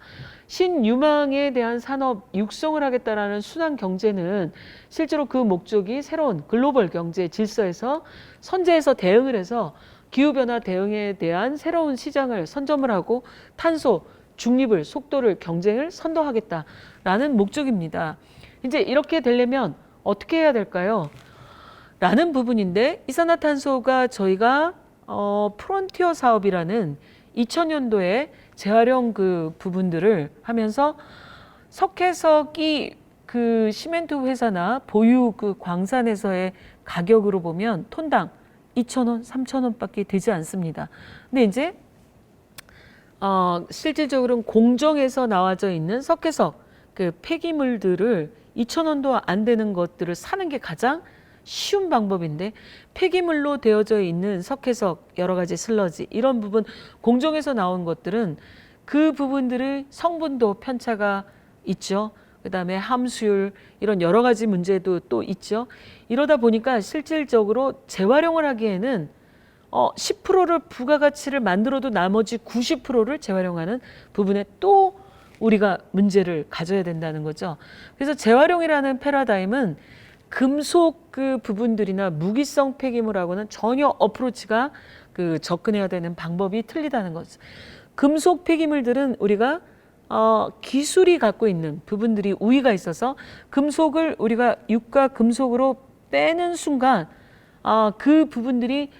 신유망에 대한 산업 육성을 하겠다라는 순환 경제는 실제로 그 목적이 새로운 글로벌 경제 질서에서 선제해서 대응을 해서 기후변화 대응에 대한 새로운 시장을 선점을 하고 탄소 중립을 속도를 경쟁을 선도하겠다라는 목적입니다. 이제 이렇게 되려면 어떻게 해야 될까요? 라는 부분인데 이산화탄소가 저희가 프론티어 사업이라는 2000년도에 재활용 그 부분들을 하면서 석회석이 그 시멘트 회사나 보유 그 광산에서의 가격으로 보면 톤당 2,000원, 3,000원밖에 되지 않습니다. 근데 이제 실질적으로는 공정에서 나와져 있는 석회석 그 폐기물들을 2,000원도 안 되는 것들을 사는 게 가장 쉬운 방법인데 폐기물로 되어져 있는 석회석 여러 가지 슬러지 이런 부분 공정에서 나온 것들은 그 부분들의 성분도 편차가 있죠. 그다음에 함수율 이런 여러 가지 문제도 또 있죠. 이러다 보니까 실질적으로 재활용을 하기에는 10%를 부가가치를 만들어도 나머지 90%를 재활용하는 부분에 또 우리가 문제를 가져야 된다는 거죠. 그래서 재활용이라는 패러다임은 금속 그 부분들이나 무기성 폐기물하고는 전혀 어프로치가 그 접근해야 되는 방법이 틀리다는 거죠. 금속 폐기물들은 우리가 기술이 갖고 있는 부분들이 우위가 있어서 금속을 우리가 유가 금속으로 빼는 순간 그 부분들이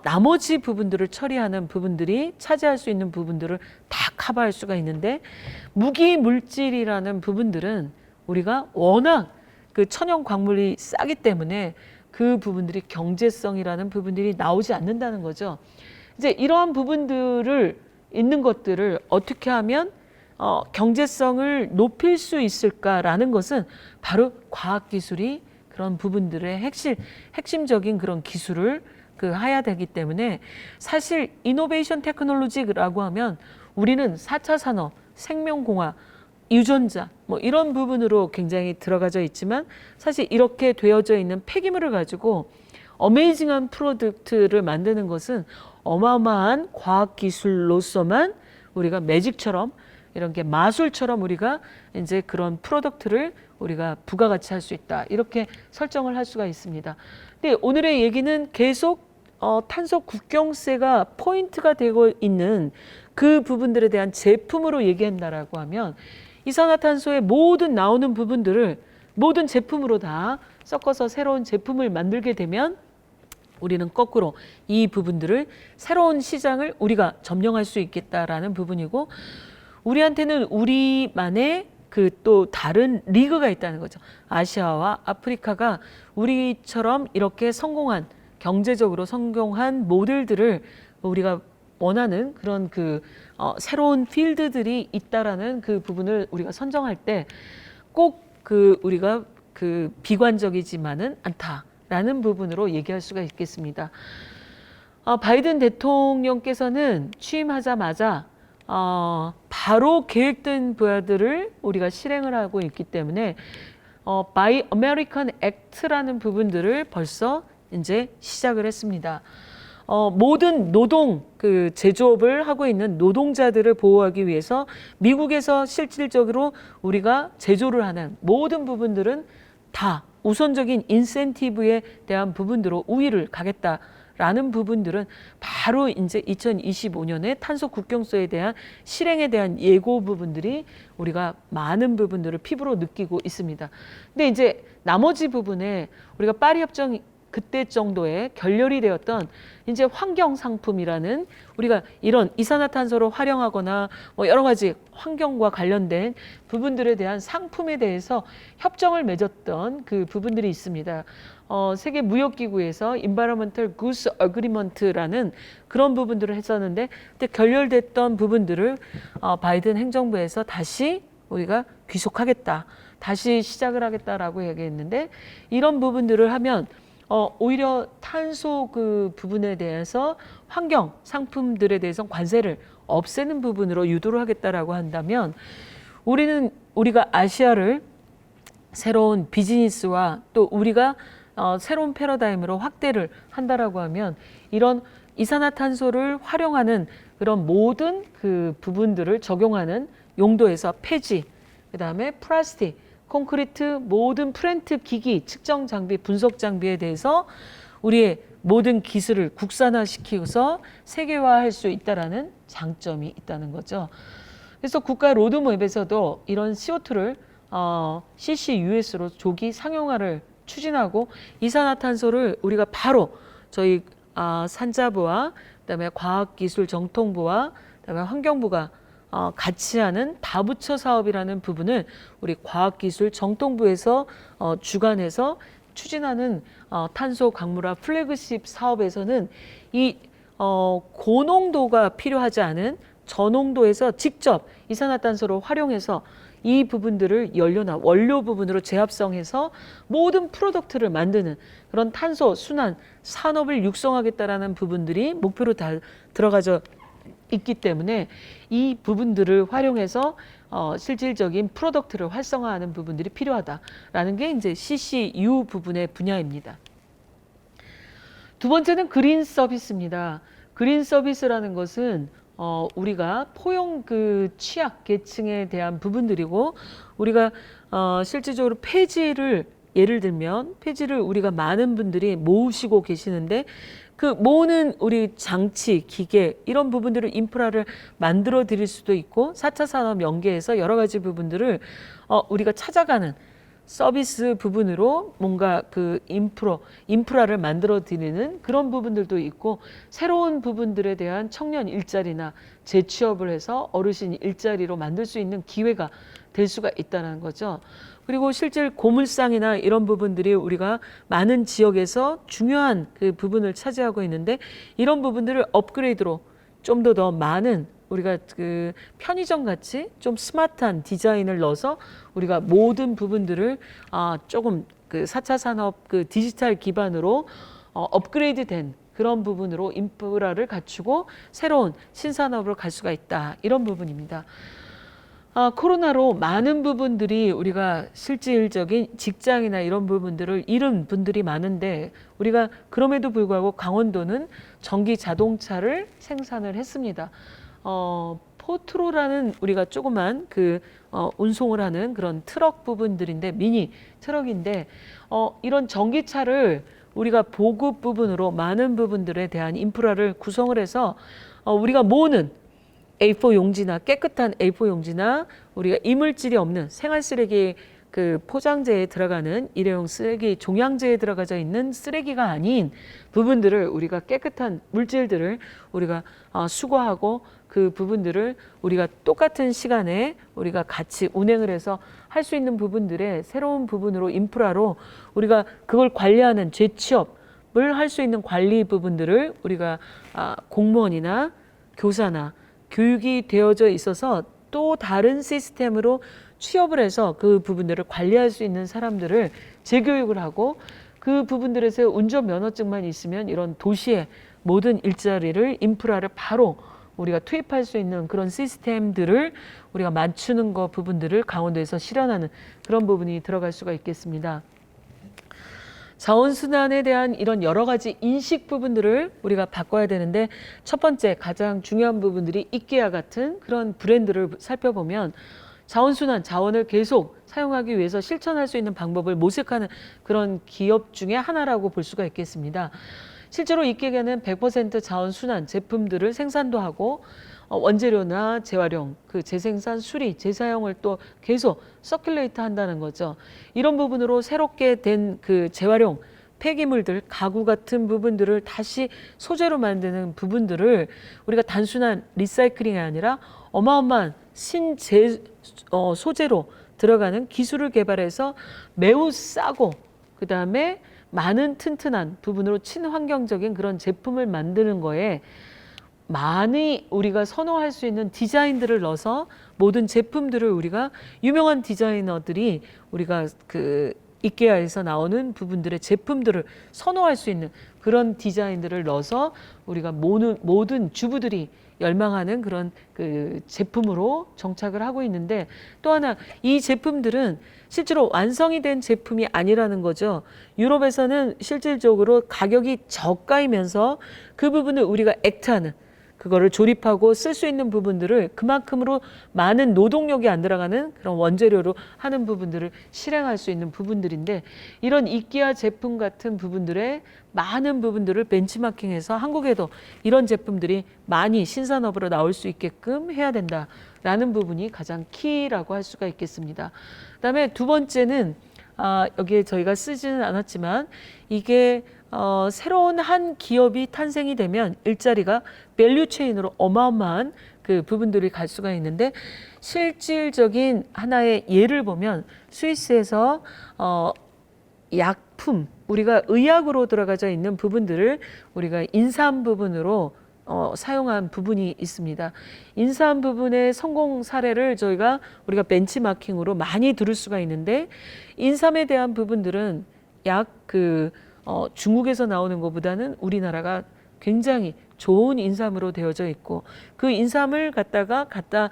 나머지 부분들을 처리하는 부분들이 차지할 수 있는 부분들을 다 커버할 수가 있는데 무기 물질이라는 부분들은 우리가 워낙 그 천연 광물이 싸기 때문에 그 부분들이 경제성이라는 부분들이 나오지 않는다는 거죠. 이제 이러한 부분들을 있는 것들을 어떻게 하면 경제성을 높일 수 있을까라는 것은 바로 과학기술이 그런 부분들의 핵심적인 그런 기술을 해야 되기 때문에 사실 이노베이션 테크놀로지라고 하면 우리는 4차 산업, 생명공학, 유전자 뭐 이런 부분으로 굉장히 들어가져 있지만 사실 이렇게 되어져 있는 폐기물을 가지고 어메이징한 프로덕트를 만드는 것은 어마어마한 과학기술로서만 우리가 매직처럼 이런 게 마술처럼 우리가 이제 그런 프로덕트를 우리가 부가가치 할 수 있다. 이렇게 설정을 할 수가 있습니다. 근데 오늘의 얘기는 계속 탄소 국경세가 포인트가 되고 있는 그 부분들에 대한 제품으로 얘기한다라고 하면 이산화탄소의 모든 나오는 부분들을 모든 제품으로 다 섞어서 새로운 제품을 만들게 되면 우리는 거꾸로 이 부분들을 새로운 시장을 우리가 점령할 수 있겠다라는 부분이고 우리한테는 우리만의 그 또 다른 리그가 있다는 거죠. 아시아와 아프리카가 우리처럼 이렇게 성공한 경제적으로 성공한 모델들을 우리가 원하는 그런 새로운 필드들이 있다라는 그 부분을 우리가 선정할 때 꼭 우리가 비관적이지만은 않다라는 부분으로 얘기할 수가 있겠습니다. 바이든 대통령께서는 취임하자마자 바로 계획된 부분들을 우리가 실행을 하고 있기 때문에 Buy American Act라는 부분들을 벌써 이제 시작을 했습니다. 모든 노동 제조업을 하고 있는 노동자들을 보호하기 위해서 미국에서 실질적으로 우리가 제조를 하는 모든 부분들은 다 우선적인 인센티브에 대한 부분으로 우위를 가겠다라는 부분들은 바로 이제 2025년에 탄소 국경세에 대한 실행에 대한 예고 부분들이 우리가 많은 부분들을 피부로 느끼고 있습니다. 근데 이제 나머지 부분에 우리가 파리 협정 그때 정도의 결렬이 되었던 이제 환경 상품이라는 우리가 이런 이산화탄소를 활용하거나 뭐 여러 가지 환경과 관련된 부분들에 대한 상품에 대해서 협정을 맺었던 그 부분들이 있습니다. 세계 무역기구에서 Environmental Goods Agreement라는 그런 부분들을 했었는데 그때 결렬됐던 부분들을 바이든 행정부에서 다시 우리가 귀속하겠다, 다시 시작을 하겠다라고 얘기했는데 이런 부분들을 하면 오히려 탄소 그 부분에 대해서 환경 상품들에 대해서 관세를 없애는 부분으로 유도를 하겠다라고 한다면 우리가 아시아를 새로운 비즈니스와 또 우리가 새로운 패러다임으로 확대를 한다라고 하면 이런 이산화탄소를 활용하는 그런 모든 그 부분들을 적용하는 용도에서 폐지, 그다음에 플라스틱, 콘크리트, 모든 프렌트 기기, 측정 장비, 분석 장비에 대해서 우리의 모든 기술을 국산화시키고서 세계화할 수 있다라는 장점이 있다는 거죠. 그래서 국가 로드맵에서도 이런 CO2를 CCUS로 조기 상용화를 추진하고 이산화탄소를 우리가 바로 저희 산자부와 그다음에 과학기술정통부와 그다음에 환경부가 같이 하는 다부처 사업이라는 부분을 우리 과학기술정통부에서 주관해서 추진하는 탄소 강물화 플래그십 사업에서는 이 고농도가 필요하지 않은 저농도에서 직접 이산화탄소를 활용해서 이 부분들을 연료나 원료 부분으로 재합성해서 모든 프로덕트를 만드는 그런 탄소 순환 산업을 육성하겠다라는 부분들이 목표로 다 들어가져 있기 때문에 이 부분들을 활용해서 실질적인 프로덕트를 활성화하는 부분들이 필요하다라는 게 이제 CCU 부분의 분야입니다. 두 번째는 그린 서비스입니다. 그린 서비스라는 것은 우리가 포용 그 취약 계층에 대한 부분들이고 우리가 실질적으로 폐지를 예를 들면 폐지를 우리가 많은 분들이 모으시고 계시는데 그 모으는 우리 장치, 기계 이런 부분들을 인프라를 만들어 드릴 수도 있고 4차 산업 연계해서 여러 가지 부분들을 우리가 찾아가는 서비스 부분으로 뭔가 그 인프라를 만들어 드리는 그런 부분들도 있고 새로운 부분들에 대한 청년 일자리나 재취업을 해서 어르신 일자리로 만들 수 있는 기회가 될 수가 있다는 거죠. 그리고 실제 고물상이나 이런 부분들이 우리가 많은 지역에서 중요한 그 부분을 차지하고 있는데 이런 부분들을 업그레이드로 좀 더 많은 우리가 그 편의점 같이 좀 스마트한 디자인을 넣어서 우리가 모든 부분들을 조금 그 4차 산업 그 디지털 기반으로 업그레이드 된 그런 부분으로 인프라를 갖추고 새로운 신산업으로 갈 수가 있다. 이런 부분입니다. 코로나로 많은 부분들이 우리가 실질적인 직장이나 이런 부분들을 잃은 분들이 많은데 우리가 그럼에도 불구하고 강원도는 전기 자동차를 생산을 했습니다. 포트로라는 우리가 조그만 그 운송을 하는 그런 트럭 부분들인데 미니 트럭인데 이런 전기차를 우리가 보급 부분으로 많은 부분들에 대한 인프라를 구성을 해서 우리가 모으는 A4 용지나 깨끗한 A4 용지나 우리가 이물질이 없는 생활 쓰레기 그 포장재에 들어가는 일회용 쓰레기 종량제에 들어가져 있는 쓰레기가 아닌 부분들을 우리가 깨끗한 물질들을 우리가 수거하고 그 부분들을 우리가 똑같은 시간에 우리가 같이 운행을 해서 할 수 있는 부분들의 새로운 부분으로 인프라로 우리가 그걸 관리하는 재취업을 할 수 있는 관리 부분들을 우리가 공무원이나 교사나 교육이 되어져 있어서 또 다른 시스템으로 취업을 해서 그 부분들을 관리할 수 있는 사람들을 재교육을 하고 그 부분들에서 운전면허증만 있으면 이런 도시의 모든 일자리를 인프라를 바로 우리가 투입할 수 있는 그런 시스템들을 우리가 맞추는 거 부분들을 강원도에서 실현하는 그런 부분이 들어갈 수가 있겠습니다. 자원순환에 대한 이런 여러 가지 인식 부분들을 우리가 바꿔야 되는데 첫 번째 가장 중요한 부분들이 이케아 같은 그런 브랜드를 살펴보면 자원순환, 자원을 계속 사용하기 위해서 실천할 수 있는 방법을 모색하는 그런 기업 중에 하나라고 볼 수가 있겠습니다. 실제로 이케아는 100% 자원순환 제품들을 생산도 하고 원재료나 재활용, 그 재생산, 수리, 재사용을 또 계속 서큘레이트 한다는 거죠. 이런 부분으로 새롭게 된 그 재활용, 폐기물들, 가구 같은 부분들을 다시 소재로 만드는 부분들을 우리가 단순한 리사이클링이 아니라 어마어마한 소재로 들어가는 기술을 개발해서 매우 싸고 그다음에 많은 튼튼한 부분으로 친환경적인 그런 제품을 만드는 거에 많이 우리가 선호할 수 있는 디자인들을 넣어서 모든 제품들을 우리가 유명한 디자이너들이 우리가 그 이케아에서 나오는 부분들의 제품들을 선호할 수 있는 그런 디자인들을 넣어서 우리가 모든 주부들이 열망하는 그런 그 제품으로 정착을 하고 있는데 또 하나 이 제품들은 실제로 완성이 된 제품이 아니라는 거죠. 유럽에서는 실질적으로 가격이 저가이면서 그 부분을 우리가 액트하는 그거를 조립하고 쓸 수 있는 부분들을 그만큼으로 많은 노동력이 안 들어가는 그런 원재료로 하는 부분들을 실행할 수 있는 부분들인데 이런 이케아 제품 같은 부분들의 많은 부분들을 벤치마킹해서 한국에도 이런 제품들이 많이 신산업으로 나올 수 있게끔 해야 된다라는 부분이 가장 키라고 할 수가 있겠습니다. 그다음에 두 번째는 여기에 저희가 쓰지는 않았지만 이게 새로운 한 기업이 탄생이 되면 일자리가 밸류체인으로 어마어마한 그 부분들이 갈 수가 있는데 실질적인 하나의 예를 보면 스위스에서 약품 우리가 의약으로 들어가져 있는 부분들을 우리가 인삼 부분으로 사용한 부분이 있습니다. 인삼 부분의 성공 사례를 우리가 벤치마킹으로 많이 들을 수가 있는데 인삼에 대한 부분들은 중국에서 나오는 것보다는 우리나라가 굉장히 좋은 인삼으로 되어져 있고 그 인삼을 갖다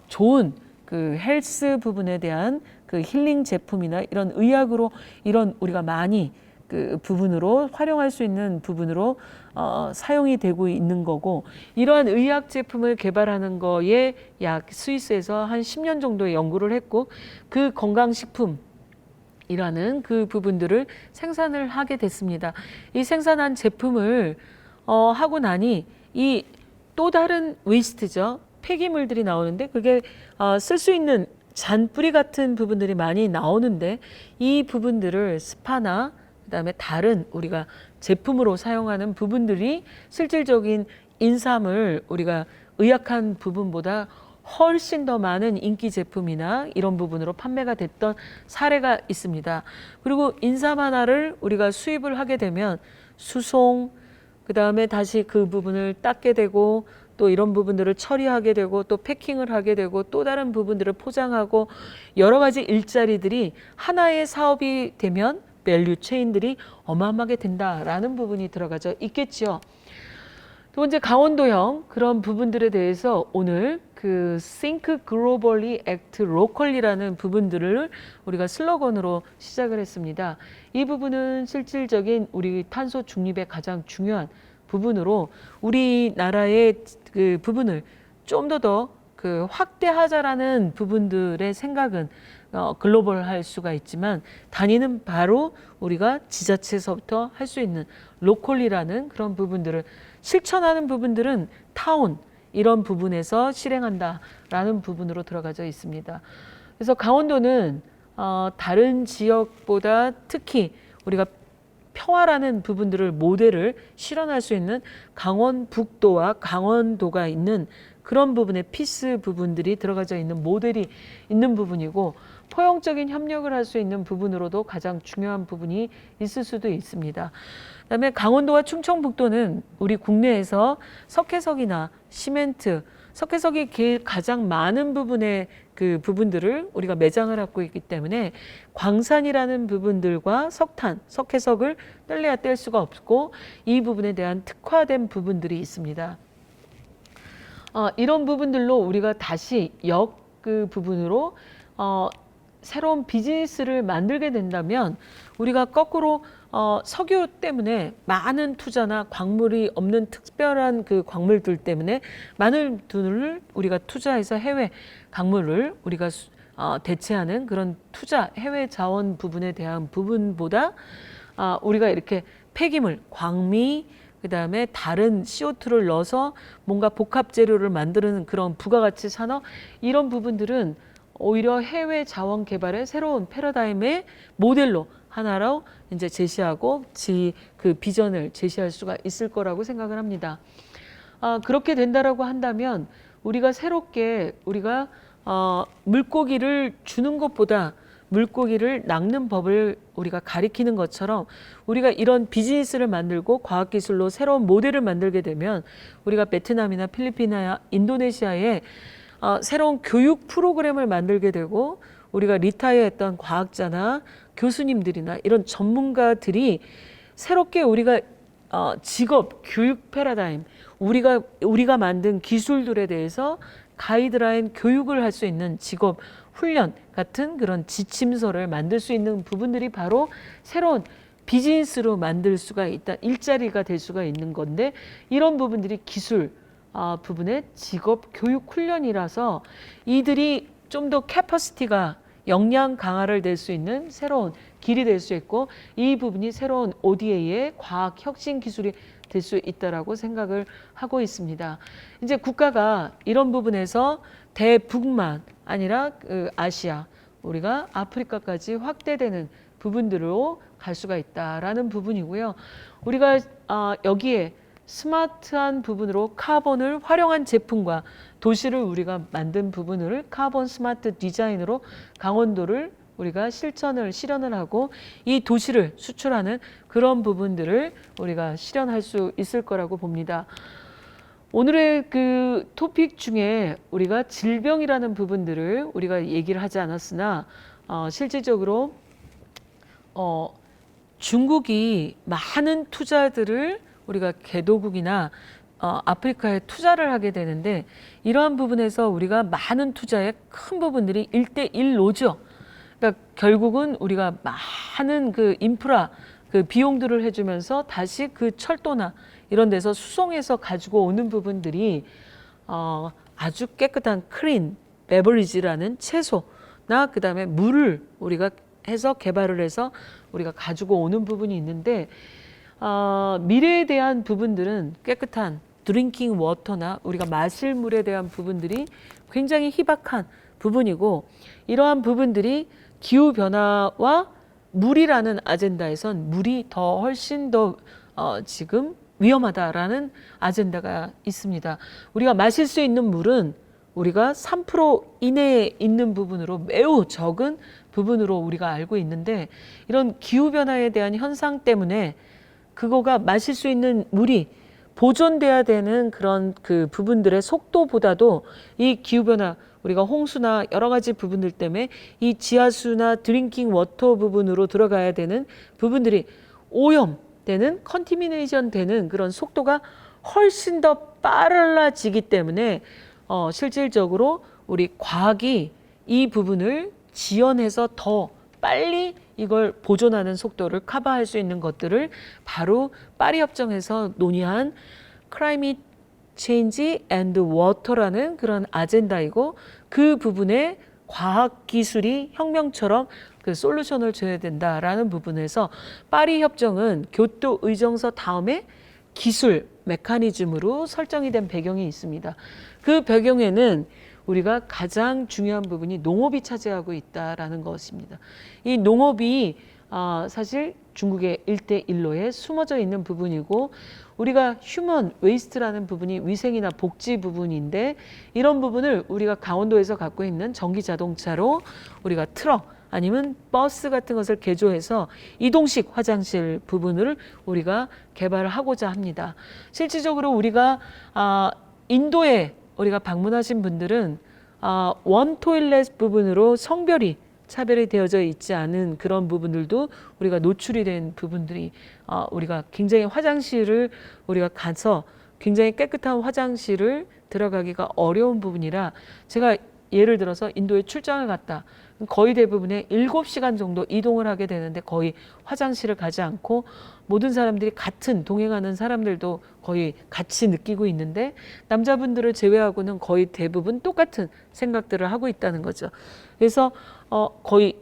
좋은 그 헬스 부분에 대한 그 힐링 제품이나 이런 의약으로 이런 우리가 많이 그 부분으로 활용할 수 있는 부분으로 사용이 되고 있는 거고, 이러한 의약 제품을 개발하는 거에 약 스위스에서 한 10년 정도 연구를 했고, 그 건강식품 이라는 그 부분들을 생산을 하게 됐습니다. 이 생산한 제품을 하고 나니 이 또 다른 웨이스트죠. 폐기물들이 나오는데 그게 쓸 수 있는 잔뿌리 같은 부분들이 많이 나오는데, 이 부분들을 스파나 그다음에 다른 우리가 제품으로 사용하는 부분들이 실질적인 인삼을 우리가 의약한 부분보다 훨씬 더 많은 인기 제품이나 이런 부분으로 판매가 됐던 사례가 있습니다. 그리고 인삼 하나를 우리가 수입을 하게 되면 수송, 그 다음에 다시 그 부분을 닦게 되고, 또 이런 부분들을 처리하게 되고, 또 패킹을 하게 되고, 또 다른 부분들을 포장하고, 여러 가지 일자리들이 하나의 사업이 되면 밸류 체인들이 어마어마하게 된다라는 부분이 들어가져 있겠죠. 두 번째, 강원도형 그런 부분들에 대해서 오늘 그 Think Globally, Act Locally라는 부분들을 우리가 슬로건으로 시작을 했습니다. 이 부분은 실질적인 우리 탄소 중립의 가장 중요한 부분으로 우리나라의 그 부분을 좀 더 그 확대하자라는 부분들의 생각은 글로벌할 수가 있지만, 단위는 바로 우리가 지자체에서부터 할 수 있는 로컬리라는 그런 부분들을 실천하는 부분들은 타운 이런 부분에서 실행한다라는 부분으로 들어가져 있습니다. 그래서 강원도는 다른 지역보다 특히 우리가 평화라는 부분들을 모델을 실현할 수 있는 강원북도와 강원도가 있는 그런 부분의 피스 부분들이 들어가져 있는 모델이 있는 부분이고, 포용적인 협력을 할 수 있는 부분으로도 가장 중요한 부분이 있을 수도 있습니다. 그다음에 강원도와 충청북도는 우리 국내에서 석회석이나 시멘트, 석회석이 가장 많은 부분의 그 부분들을 우리가 매장을 하고 있기 때문에 광산이라는 부분들과 석탄, 석회석을 뗄래야 뗄 수가 없고, 이 부분에 대한 특화된 부분들이 있습니다. 이런 부분들로 우리가 다시 그 부분으로 새로운 비즈니스를 만들게 된다면, 우리가 거꾸로 석유 때문에 많은 투자나 광물이 없는 특별한 그 광물들 때문에 많은 돈을 우리가 투자해서 해외 광물을 우리가 대체하는 그런 투자, 해외 자원 부분에 대한 부분보다 우리가 이렇게 폐기물, 광미, 그 다음에 다른 CO2를 넣어서 뭔가 복합 재료를 만드는 그런 부가가치 산업, 이런 부분들은 오히려 해외 자원 개발의 새로운 패러다임의 모델로 하나로 이제 제시하고 그 비전을 제시할 수가 있을 거라고 생각을 합니다. 그렇게 된다라고 한다면 우리가 새롭게 우리가 물고기를 주는 것보다 물고기를 낚는 법을 우리가 가리키는 것처럼, 우리가 이런 비즈니스를 만들고 과학기술로 새로운 모델을 만들게 되면 우리가 베트남이나 필리핀이나 인도네시아에 새로운 교육 프로그램을 만들게 되고, 우리가 리타이어했던 과학자나 교수님들이나 이런 전문가들이 새롭게 우리가 직업 교육 패러다임, 우리가 만든 기술들에 대해서 가이드라인 교육을 할 수 있는 직업 훈련 같은 그런 지침서를 만들 수 있는 부분들이 바로 새로운 비즈니스로 만들 수가 있다, 일자리가 될 수가 있는 건데, 이런 부분들이 기술 부분의 직업 교육 훈련이라서 이들이 좀 더 캐퍼시티가 역량 강화를 될 수 있는 새로운 길이 될 수 있고, 이 부분이 새로운 ODA의 과학 혁신 기술이 될 수 있다라고 생각을 하고 있습니다. 이제 국가가 이런 부분에서 대북만 아니라 아시아, 우리가 아프리카까지 확대되는 부분들로 갈 수가 있다라는 부분이고요. 우리가 여기에 스마트한 부분으로 카본을 활용한 제품과 도시를 우리가 만든 부분을 카본 스마트 디자인으로 강원도를 우리가 실현을 하고, 이 도시를 수출하는 그런 부분들을 우리가 실현할 수 있을 거라고 봅니다. 오늘의 그 토픽 중에 우리가 질병이라는 부분들을 우리가 얘기를 하지 않았으나, 실질적으로 중국이 많은 투자들을 우리가 개도국이나 아프리카에 투자를 하게 되는데, 이러한 부분에서 우리가 많은 투자의 큰 부분들이 1대1로죠. 그러니까 결국은 우리가 많은 그 인프라, 그 비용들을 해주면서 다시 그 철도나 이런 데서 수송해서 가지고 오는 부분들이 아주 깨끗한 클린 베버리지라는 채소나 그다음에 물을 우리가 해서 개발을 해서 우리가 가지고 오는 부분이 있는데 미래에 대한 부분들은 깨끗한 드링킹 워터나 우리가 마실 물에 대한 부분들이 굉장히 희박한 부분이고 이러한 부분들이 기후 변화와 물이라는 아젠다에선 물이 더 훨씬 더 지금 위험하다라는 아젠다가 있습니다. 우리가 마실 수 있는 물은 우리가 3% 이내에 있는 부분으로 매우 적은 부분으로 우리가 알고 있는데 이런 기후변화에 대한 현상 때문에 그거가 마실 수 있는 물이 보존돼야 되는 그런 그 부분들의 속도보다도 이 기후변화 우리가 홍수나 여러 가지 부분들 때문에 이 지하수나 드링킹 워터 부분으로 들어가야 되는 부분들이 오염되는 컨티미네이션 되는 그런 속도가 훨씬 더 빨라지기 때문에 실질적으로 우리 과학이 이 부분을 지연해서 더 빨리 이걸 보존하는 속도를 커버할 수 있는 것들을 바로 파리 협정에서 논의한 Climate Change and Water라는 그런 아젠다이고 그 부분에 과학 기술이 혁명처럼 그 솔루션을 줘야 된다라는 부분에서 파리 협정은 교토 의정서 다음에 기술 메커니즘으로 설정이 된 배경이 있습니다. 그 배경에는 우리가 가장 중요한 부분이 농업이 차지하고 있다라는 것입니다. 이 농업이 사실 중국의 1대1로에 숨어져 있는 부분이고 우리가 휴먼 웨이스트라는 부분이 위생이나 복지 부분인데 이런 부분을 우리가 강원도에서 갖고 있는 전기 자동차로 우리가 트럭 아니면 버스 같은 것을 개조해서 이동식 화장실 부분을 우리가 개발을 하고자 합니다. 실질적으로 우리가 인도에 우리가 방문하신 분들은 원 토일렛 부분으로 성별이 차별이 되어져 있지 않은 그런 부분들도 우리가 노출이 된 부분들이 우리가 굉장히 화장실을 우리가 가서 굉장히 깨끗한 화장실을 들어가기가 어려운 부분이라 제가 예를 들어서 인도에 출장을 갔다. 거의 대부분의 7시간 정도 이동을 하게 되는데 거의 화장실을 가지 않고 모든 사람들이 같은 동행하는 사람들도 거의 같이 느끼고 있는데 남자분들을 제외하고는 거의 대부분 똑같은 생각들을 하고 있다는 거죠. 그래서 거의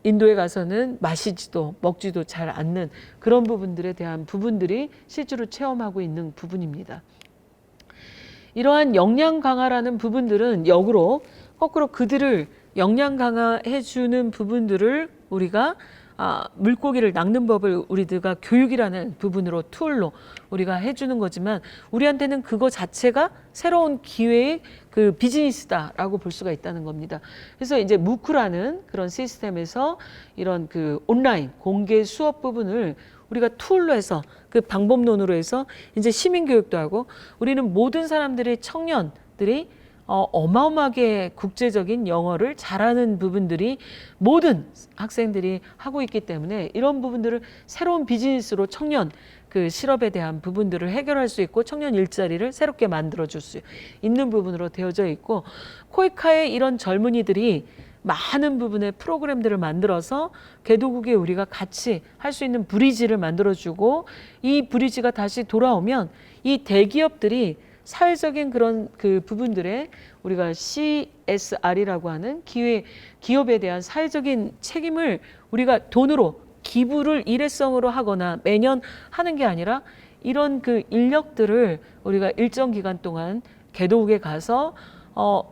인도에 가서는 마시지도 먹지도 잘 않는 그런 부분들에 대한 부분들이 실제로 체험하고 있는 부분입니다. 이러한 역량 강화라는 부분들은 역으로 거꾸로 그들을 역량 강화해주는 부분들을 우리가 물고기를 낚는 법을 우리들과 교육이라는 부분으로 툴로 우리가 해주는 거지만 우리한테는 그거 자체가 새로운 기회의 그 비즈니스다라고 볼 수가 있다는 겁니다. 그래서 이제 무크라는 그런 시스템에서 이런 그 온라인 공개 수업 부분을 우리가 툴로 해서 그 방법론으로 해서 이제 시민 교육도 하고 우리는 모든 사람들이 청년들이 어마어마하게 국제적인 영어를 잘하는 부분들이 모든 학생들이 하고 있기 때문에 이런 부분들을 새로운 비즈니스로 청년 그 실업에 대한 부분들을 해결할 수 있고 청년 일자리를 새롭게 만들어줄 수 있는 부분으로 되어져 있고 코이카의 이런 젊은이들이 많은 부분의 프로그램들을 만들어서 개도국에 우리가 같이 할 수 있는 브리지를 만들어주고 이 브리지가 다시 돌아오면 이 대기업들이 사회적인 그런 그 부분들에 우리가 CSR이라고 하는 기업에 대한 사회적인 책임을 우리가 돈으로 기부를 일회성으로 하거나 매년 하는 게 아니라 이런 그 인력들을 우리가 일정 기간 동안 개도국에 가서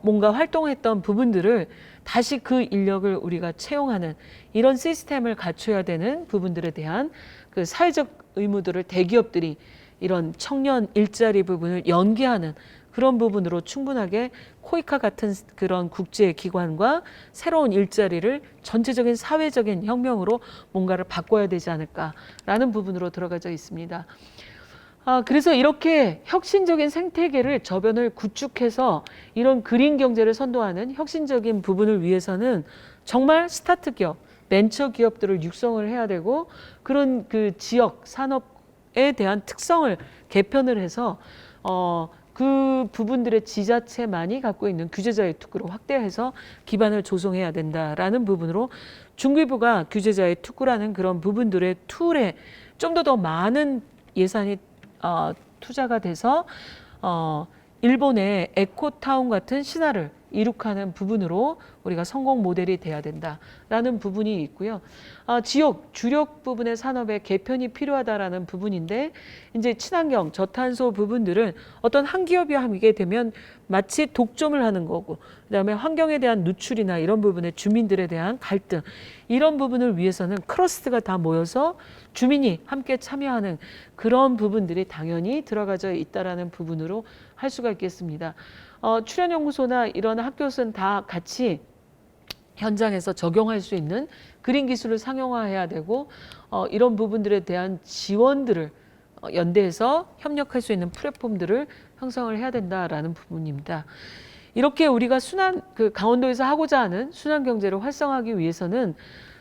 뭔가 활동했던 부분들을 다시 그 인력을 우리가 채용하는 이런 시스템을 갖춰야 되는 부분들에 대한 그 사회적 의무들을 대기업들이 이런 청년 일자리 부분을 연계하는 그런 부분으로 충분하게 코이카 같은 그런 국제기관과 새로운 일자리를 전체적인 사회적인 혁명으로 뭔가를 바꿔야 되지 않을까라는 부분으로 들어가져 있습니다. 그래서 이렇게 혁신적인 생태계를 저변을 구축해서 이런 그린 경제를 선도하는 혁신적인 부분을 위해서는 정말 스타트 기업, 벤처 기업들을 육성을 해야 되고 그런 그 지역 산업에 대한 특성을 개편을 해서 그 부분들의 지자체만이 갖고 있는 규제자의 특구를 확대해서 기반을 조성해야 된다라는 부분으로 중기부가 규제자의 특구라는 그런 부분들의 툴에 좀 더 많은 예산이 투자가 돼서 일본의 에코타운 같은 신화를 이룩하는 부분으로 우리가 성공 모델이 돼야 된다라는 부분이 있고요. 지역 주력 부분의 산업의 개편이 필요하다라는 부분인데 이제 친환경 저탄소 부분들은 어떤 한 기업이 하게 되면 마치 독점을 하는 거고 그다음에 환경에 대한 누출이나 이런 부분에 주민들에 대한 갈등 이런 부분을 위해서는 클러스터가 다 모여서 주민이 함께 참여하는 그런 부분들이 당연히 들어가져 있다라는 부분으로 할 수가 있겠습니다. 출연연구소나 이런 학교는 다 같이 현장에서 적용할 수 있는 그린 기술을 상용화해야 되고 이런 부분들에 대한 지원들을 연대해서 협력할 수 있는 플랫폼들을 형성을 해야 된다라는 부분입니다. 이렇게 우리가 강원도에서 하고자 하는 순환 경제를 활성화하기 위해서는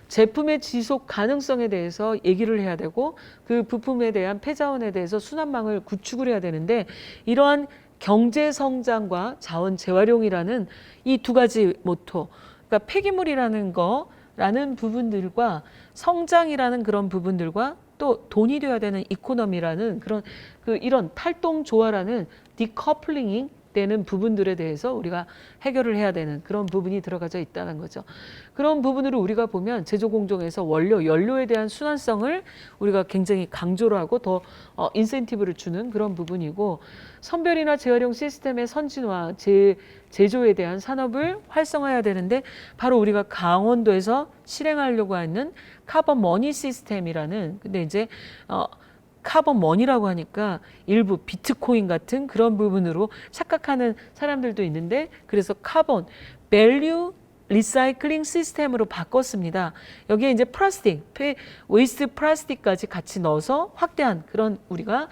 제품의 지속 가능성에 대해서 얘기를 해야 되고 그 부품에 대한 폐자원에 대해서 순환망을 구축을 해야 되는데 이러한 경제 성장과 자원 재활용이라는 이 두 가지 모토, 그러니까 폐기물이라는 거라는 부분들과 성장이라는 그런 부분들과 또 돈이 돼야 되는 이코노미라는 그런 이런 탈동 조화라는 디커플링이 되는 부분들에 대해서 우리가 해결을 해야 되는 그런 부분이 들어가져 있다는 거죠. 그런 부분으로 우리가 보면 제조공정에서 연료에 대한 순환성을 우리가 굉장히 강조를 하고 더 인센티브를 주는 그런 부분이고 선별이나 재활용 시스템의 선진화, 제조에 대한 산업을 활성화해야 되는데 바로 우리가 강원도에서 실행하려고 하는 카본 머니 시스템이라는 근데 이제 카본 머니라고 하니까 일부 비트코인 같은 그런 부분으로 착각하는 사람들도 있는데 그래서 카본 밸류 리사이클링 시스템으로 바꿨습니다. 여기에 이제 플라스틱, 웨이스트 플라스틱까지 같이 넣어서 확대한 그런 우리가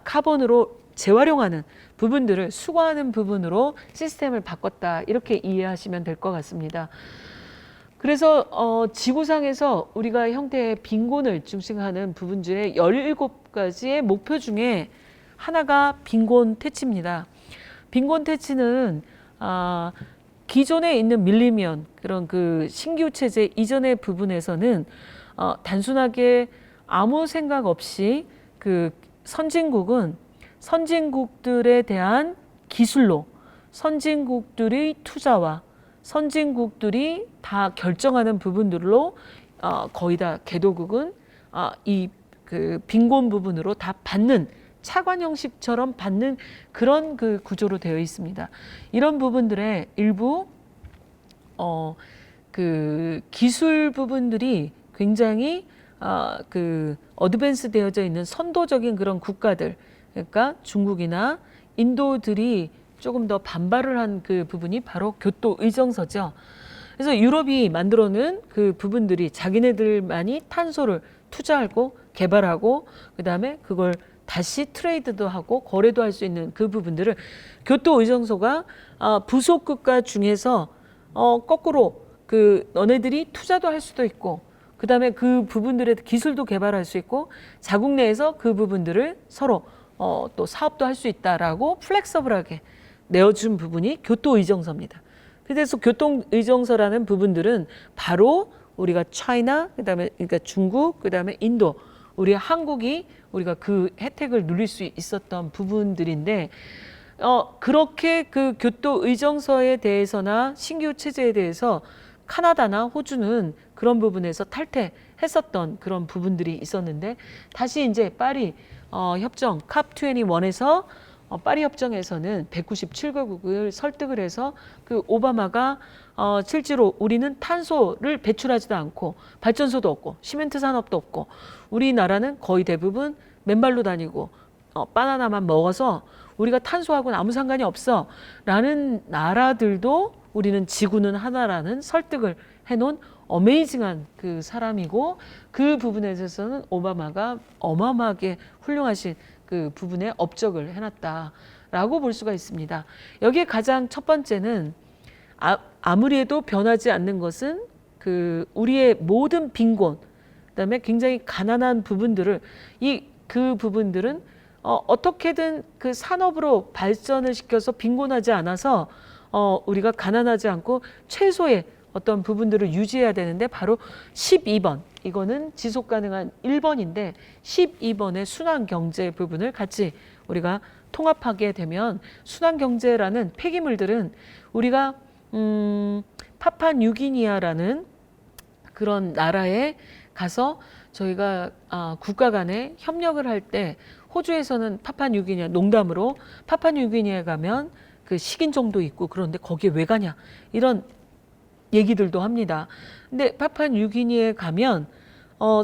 카본으로 재활용하는 부분들을 수거하는 부분으로 시스템을 바꿨다 이렇게 이해하시면 될 것 같습니다. 그래서 지구상에서 우리가 형태의 빈곤을 중심하는 부분 중에 17가지의 목표 중에 하나가 빈곤 퇴치입니다. 빈곤 퇴치는 기존에 있는 밀리면 그런 그 신규 체제 이전의 부분에서는 단순하게 아무 생각 없이 그 선진국들에 대한 기술로 선진국들의 투자와 선진국들이 다 결정하는 부분들로 거의 다 개도국은 이 그 빈곤 부분으로 다 받는 차관 형식처럼 받는 그런 그 구조로 되어 있습니다. 이런 부분들의 일부 그 기술 부분들이 굉장히 그 어드밴스 되어져 있는 선도적인 그런 국가들, 그러니까 중국이나 인도들이 조금 더 반발을 한 그 부분이 바로 교토 의정서죠. 그래서 유럽이 만들어놓은 그 부분들이 자기네들만이 탄소를 투자하고 개발하고 그다음에 그걸 다시 트레이드도 하고 거래도 할 수 있는 그 부분들을 교토 의정서가 부속 국가 중에서 거꾸로 그 너네들이 투자도 할 수도 있고 그다음에 그 부분들의 기술도 개발할 수 있고 자국 내에서 그 부분들을 서로 또 사업도 할 수 있다라고 플렉서블하게 내어준 부분이 교토 의정서입니다. 그래서 교토 의정서라는 부분들은 바로 우리가 차이나 그다음에 그러니까 중국 그다음에 인도 우리 한국이 우리가 그 혜택을 누릴 수 있었던 부분들인데 그렇게 그 교토 의정서에 대해서나 신규 체제에 대해서 카나다나 호주는 그런 부분에서 탈퇴했었던 그런 부분들이 있었는데 다시 이제 파리 협정 캅21에서 파리 협정에서는 197개국을 설득을 해서 그 오바마가 실제로 우리는 탄소를 배출하지도 않고 발전소도 없고 시멘트 산업도 없고 우리나라는 거의 대부분 맨발로 다니고 바나나만 먹어서 우리가 탄소하고는 아무 상관이 없어 라는 나라들도 우리는 지구는 하나라는 설득을 해놓은 어메이징한 그 사람이고 그 부분에 있어서는 오바마가 어마어마하게 훌륭하신 그 부분에 업적을 해놨다라고 볼 수가 있습니다. 여기에 가장 첫 번째는 아무리 해도 변하지 않는 것은 그 우리의 모든 빈곤, 그다음에 굉장히 가난한 부분들을 그 부분들은 어떻게든 그 산업으로 발전을 시켜서 빈곤하지 않아서 우리가 가난하지 않고 최소의 어떤 부분들을 유지해야 되는데 바로 12번 이거는 지속 가능한 1번인데 12번의 순환 경제 부분을 같이 우리가 통합하게 되면 순환 경제라는 폐기물들은 우리가 파푸아뉴기니아라는 그런 나라에 가서 저희가 국가 간에 협력을 할 때 호주에서는 파푸아뉴기니아 농담으로 파푸아뉴기니아에 가면 그 식인종도 있고 그런데 거기에 왜 가냐 이런 얘기들도 합니다. 근데 파푸아뉴기니아에 가면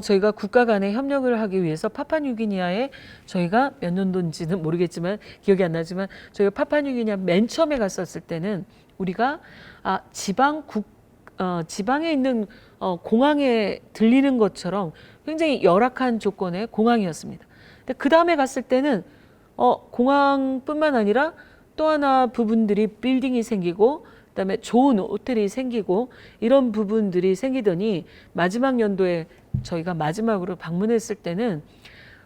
저희가 국가 간에 협력을 하기 위해서 파푸아뉴기니아에 저희가 몇 년도인지는 모르겠지만 기억이 안 나지만 저희가 파푸아뉴기니아 맨 처음에 갔었을 때는 우리가 지방에 있는 공항에 들리는 것처럼 굉장히 열악한 조건의 공항이었습니다. 근데 그 다음에 갔을 때는 공항뿐만 아니라 또 하나 부분들이 빌딩이 생기고 그다음에 좋은 호텔이 생기고 이런 부분들이 생기더니 마지막 연도에 저희가 마지막으로 방문했을 때는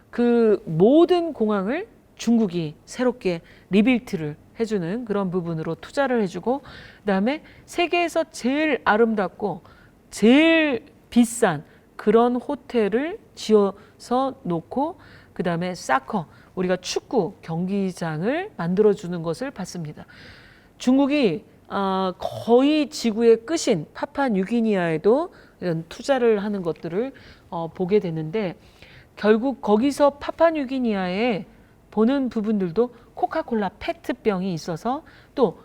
그 모든 공항을 중국이 새롭게 리빌트를 해주는 그런 부분으로 투자를 해주고 그다음에 세계에서 제일 아름답고 제일 비싼 그런 호텔을 지어서 놓고 그다음에 사커 우리가 축구 경기장을 만들어주는 것을 봤습니다. 중국이 거의 지구의 끝인 파푸아뉴기니아에도 이런 투자를 하는 것들을 보게 되는데 결국 거기서 파푸아뉴기니아에 보는 부분들도 코카콜라 페트병이 있어서 또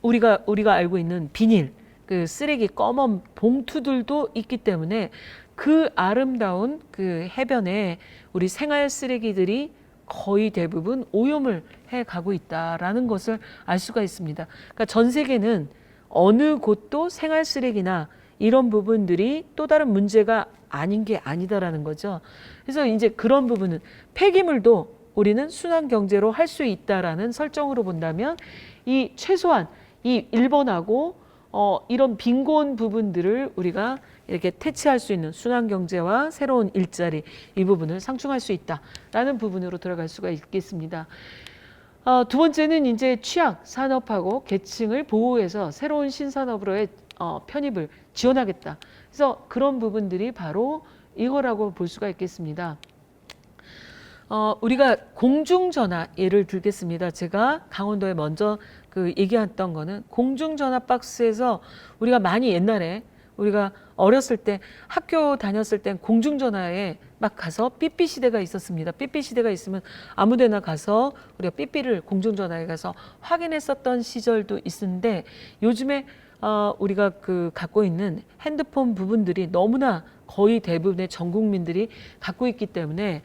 우리가 알고 있는 비닐 그 쓰레기 검은 봉투들도 있기 때문에 그 아름다운 그 해변에 우리 생활 쓰레기들이 거의 대부분 오염을 해가고 있다라는 것을 알 수가 있습니다. 그러니까 전 세계는 어느 곳도 생활 쓰레기나 이런 부분들이 또 다른 문제가 아닌 게 아니다라는 거죠. 그래서 이제 그런 부분은 폐기물도 우리는 순환 경제로 할 수 있다라는 설정으로 본다면 이 최소한 이 1번하고 이런 빈곤 부분들을 우리가 이렇게 퇴치할 수 있는 순환 경제와 새로운 일자리 이 부분을 상충할 수 있다라는 부분으로 들어갈 수가 있겠습니다. 두 번째는 이제 취약 산업하고 계층을 보호해서 새로운 신산업으로의 편입을 지원하겠다. 그래서 그런 부분들이 바로 이거라고 볼 수가 있겠습니다. 우리가 공중전화 예를 들겠습니다. 제가 강원도에 먼저 그 얘기했던 거는 공중전화 박스에서 우리가 많이 옛날에 우리가 어렸을 때 학교 다녔을 땐 공중전화에 막 가서 삐삐 시대가 있었습니다. 삐삐 시대가 있으면 아무데나 가서 우리가 삐삐를 공중전화에 가서 확인했었던 시절도 있는데 요즘에 우리가 그 갖고 있는 핸드폰 부분들이 너무나 거의 대부분의 전 국민들이 갖고 있기 때문에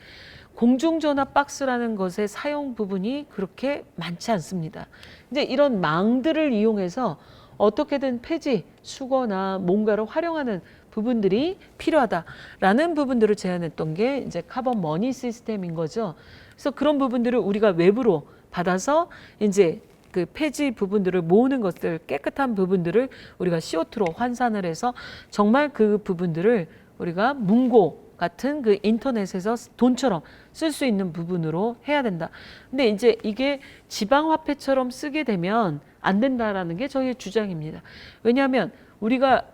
공중전화 박스라는 것의 사용 부분이 그렇게 많지 않습니다. 이제 이런 망들을 이용해서 어떻게든 폐지, 수거나 뭔가를 활용하는 부분들이 필요하다라는 부분들을 제안했던 게 이제 카본 머니 시스템인 거죠. 그래서 그런 부분들을 우리가 외부로 받아서 이제 그 폐지 부분들을 모으는 것들 깨끗한 부분들을 우리가 CO2로 환산을 해서 정말 그 부분들을 우리가 문고 같은 그 인터넷에서 돈처럼 쓸 수 있는 부분으로 해야 된다. 근데 이제 이게 지방화폐처럼 쓰게 되면 안 된다라는 게 저희의 주장입니다. 왜냐하면 우리가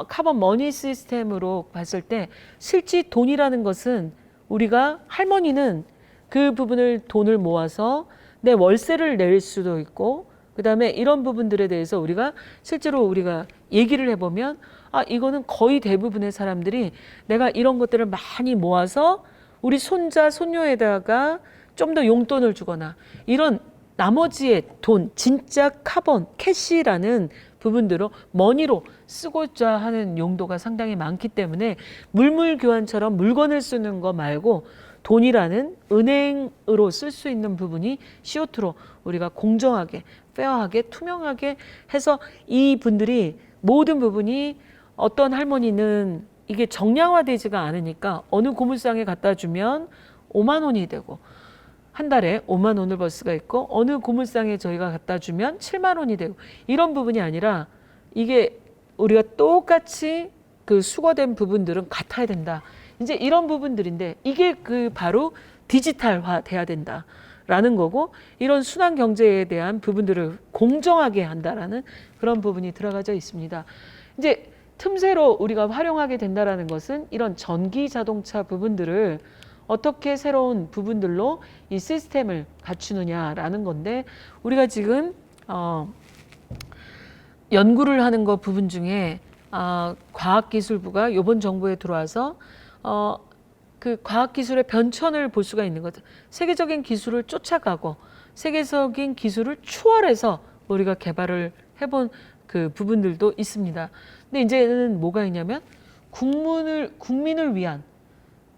카본 머니 시스템으로 봤을 때 실제 돈이라는 것은 우리가 할머니는 그 부분을 돈을 모아서 내 월세를 낼 수도 있고 그다음에 이런 부분들에 대해서 우리가 실제로 우리가 얘기를 해보면 이거는 거의 대부분의 사람들이 내가 이런 것들을 많이 모아서 우리 손자 손녀에다가 좀 더 용돈을 주거나 이런 나머지의 돈 진짜 카본 캐시라는 부분들로 머니로 쓰고자 하는 용도가 상당히 많기 때문에 물물 교환처럼 물건을 쓰는 거 말고 돈이라는 은행으로 쓸 수 있는 부분이 CO2로 우리가 공정하게 페어하게 투명하게 해서 이 분들이 모든 부분이 어떤 할머니는 이게 정량화되지가 않으니까 어느 고물상에 갖다 주면 5만 원이 되고 한 달에 5만 원을 벌 수가 있고 어느 고물상에 저희가 갖다 주면 7만 원이 되고 이런 부분이 아니라 이게 우리가 똑같이 그 수거된 부분들은 같아야 된다. 이제 이런 부분들인데 이게 그 바로 디지털화 돼야 된다라는 거고 이런 순환 경제에 대한 부분들을 공정하게 한다라는 그런 부분이 들어가져 있습니다. 이제 틈새로 우리가 활용하게 된다라는 것은 이런 전기 자동차 부분들을 어떻게 새로운 부분들로 이 시스템을 갖추느냐라는 건데, 우리가 지금 연구를 하는 거 부분 중에 과학기술부가 이번 정부에 들어와서 그 과학기술의 변천을 볼 수가 있는 거죠. 세계적인 기술을 쫓아가고 세계적인 기술을 추월해서 우리가 개발을 해본 그 부분들도 있습니다. 근데 이제는 뭐가 있냐면 국민을 위한,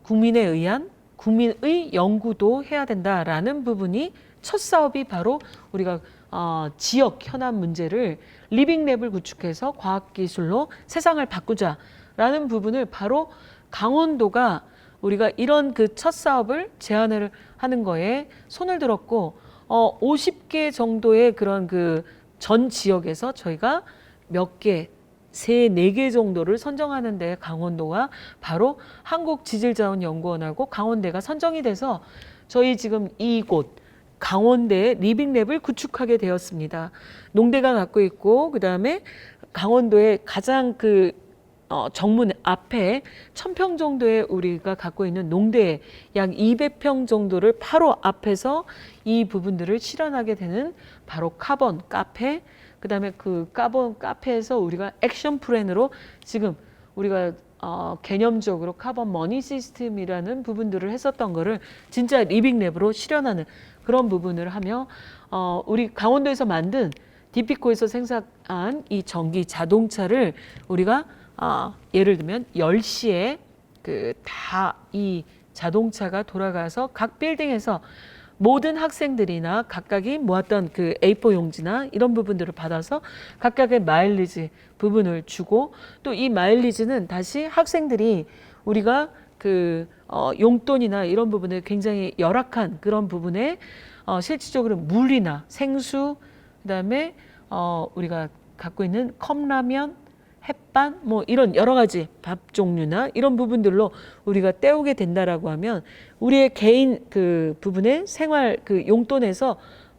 국민에 의한 국민의 연구도 해야 된다라는 부분이 첫 사업이 바로 우리가 지역 현안 문제를 리빙랩을 구축해서 과학기술로 세상을 바꾸자라는 부분을 바로 강원도가 우리가 이런 그 첫 사업을 제안을 하는 거에 손을 들었고 50개 정도의 그런 그 전 지역에서 저희가 몇 개, 3, 4개 정도를 선정하는데 강원도가 바로 한국지질자원연구원하고 강원대가 선정이 돼서 저희 지금 이곳 강원대의 리빙랩을 구축하게 되었습니다. 농대가 갖고 있고 그다음에 강원도의 가장 그 정문 앞에 1000평 정도의 우리가 갖고 있는 농대 약 200평 정도를 바로 앞에서 이 부분들을 실현하게 되는 바로 카본 카페, 그다음에 그 카본 카페에서 우리가 액션 플랜으로 지금 우리가 개념적으로 카본 머니 시스템이라는 부분들을 했었던 거를 진짜 리빙랩으로 실현하는 그런 부분을 하며 우리 강원도에서 만든 디피코에서 생산한 이 전기 자동차를 우리가 예를 들면 10시에 그 다 이 자동차가 돌아가서 각 빌딩에서 모든 학생들이나 각각이 모았던 그 A4 용지나 이런 부분들을 받아서 각각의 마일리지 부분을 주고 또 이 마일리지는 다시 학생들이 우리가 그 용돈이나 이런 부분에 굉장히 열악한 그런 부분에 실질적으로 물이나 생수 그다음에 우리가 갖고 있는 컵라면 햇반 뭐 이런 여러 가지 밥 종류나 이런 부분들로 우리가 때우게 된다라고 하면 우리의 개인 그 부분의 생활 그 용돈에서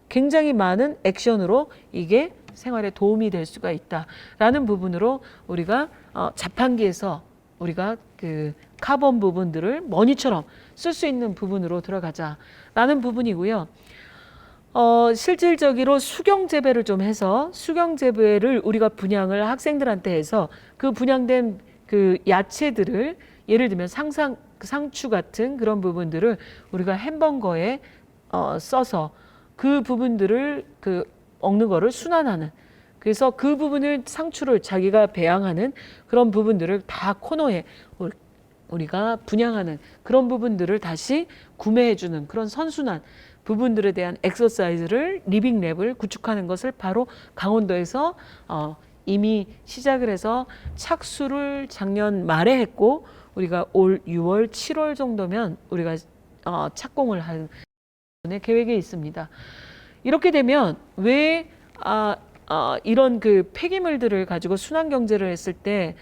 굉장히 많은 액션으로 이게 생활에 도움이 될 수가 있다라는 부분으로 우리가 자판기에서 우리가 그 카본 부분들을 머니처럼 쓸 수 있는 부분으로 들어가자라는 부분이고요. 실질적으로 수경 재배를 좀 해서 수경 재배를 우리가 분양을 학생들한테 해서 그 분양된 그 야채들을 예를 들면 상추 같은 그런 부분들을 우리가 햄버거에 써서 그 부분들을 그 먹는 거를 순환하는, 그래서 그 부분을 상추를 자기가 배양하는 그런 부분들을 다 코너에 우리가 분양하는 그런 부분들을 다시 구매해주는 그런 선순환 부분들에 대한 엑서사이즈를 리빙랩을 구축하는 것을 바로 강원도에서 이미 시작을 해서 착수를 작년 말에 했고 우리가 올 6월, 7월 정도면 우리가 착공을 할 계획에 있습니다. 이렇게 되면 왜 이런 그 폐기물들을 가지고 순환 경제를 했을 때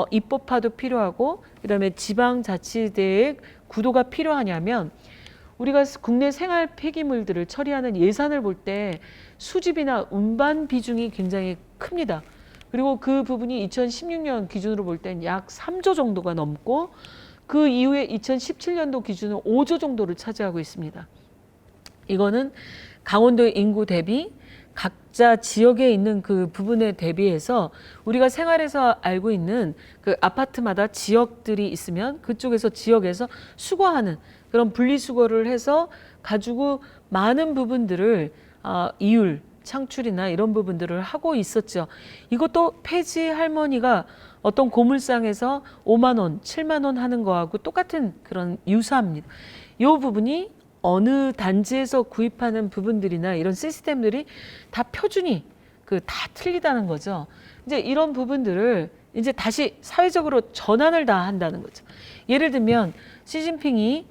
입법화도 필요하고 그다음에 지방자치대의 구도가 필요하냐면 우리가 국내 생활 폐기물들을 처리하는 예산을 볼 때 수집이나 운반 비중이 굉장히 큽니다. 그리고 그 부분이 2016년 기준으로 볼 땐 약 3조 정도가 넘고 그 이후에 2017년도 기준으로 5조 정도를 차지하고 있습니다. 이거는 강원도의 인구 대비 각자 지역에 있는 그 부분에 대비해서 우리가 생활에서 알고 있는 그 아파트마다 지역들이 있으면 그쪽에서 지역에서 수거하는 그런 분리수거를 해서 가지고 많은 부분들을 이율, 창출이나 이런 부분들을 하고 있었죠. 이것도 폐지 할머니가 어떤 고물상에서 5만 원, 7만 원 하는 거하고 똑같은 그런 유사합니다. 이 부분이 어느 단지에서 구입하는 부분들이나 이런 시스템들이 다 표준이 다 틀리다는 거죠. 이제 이런 부분들을 이제 다시 사회적으로 전환을 다 한다는 거죠. 예를 들면 시진핑이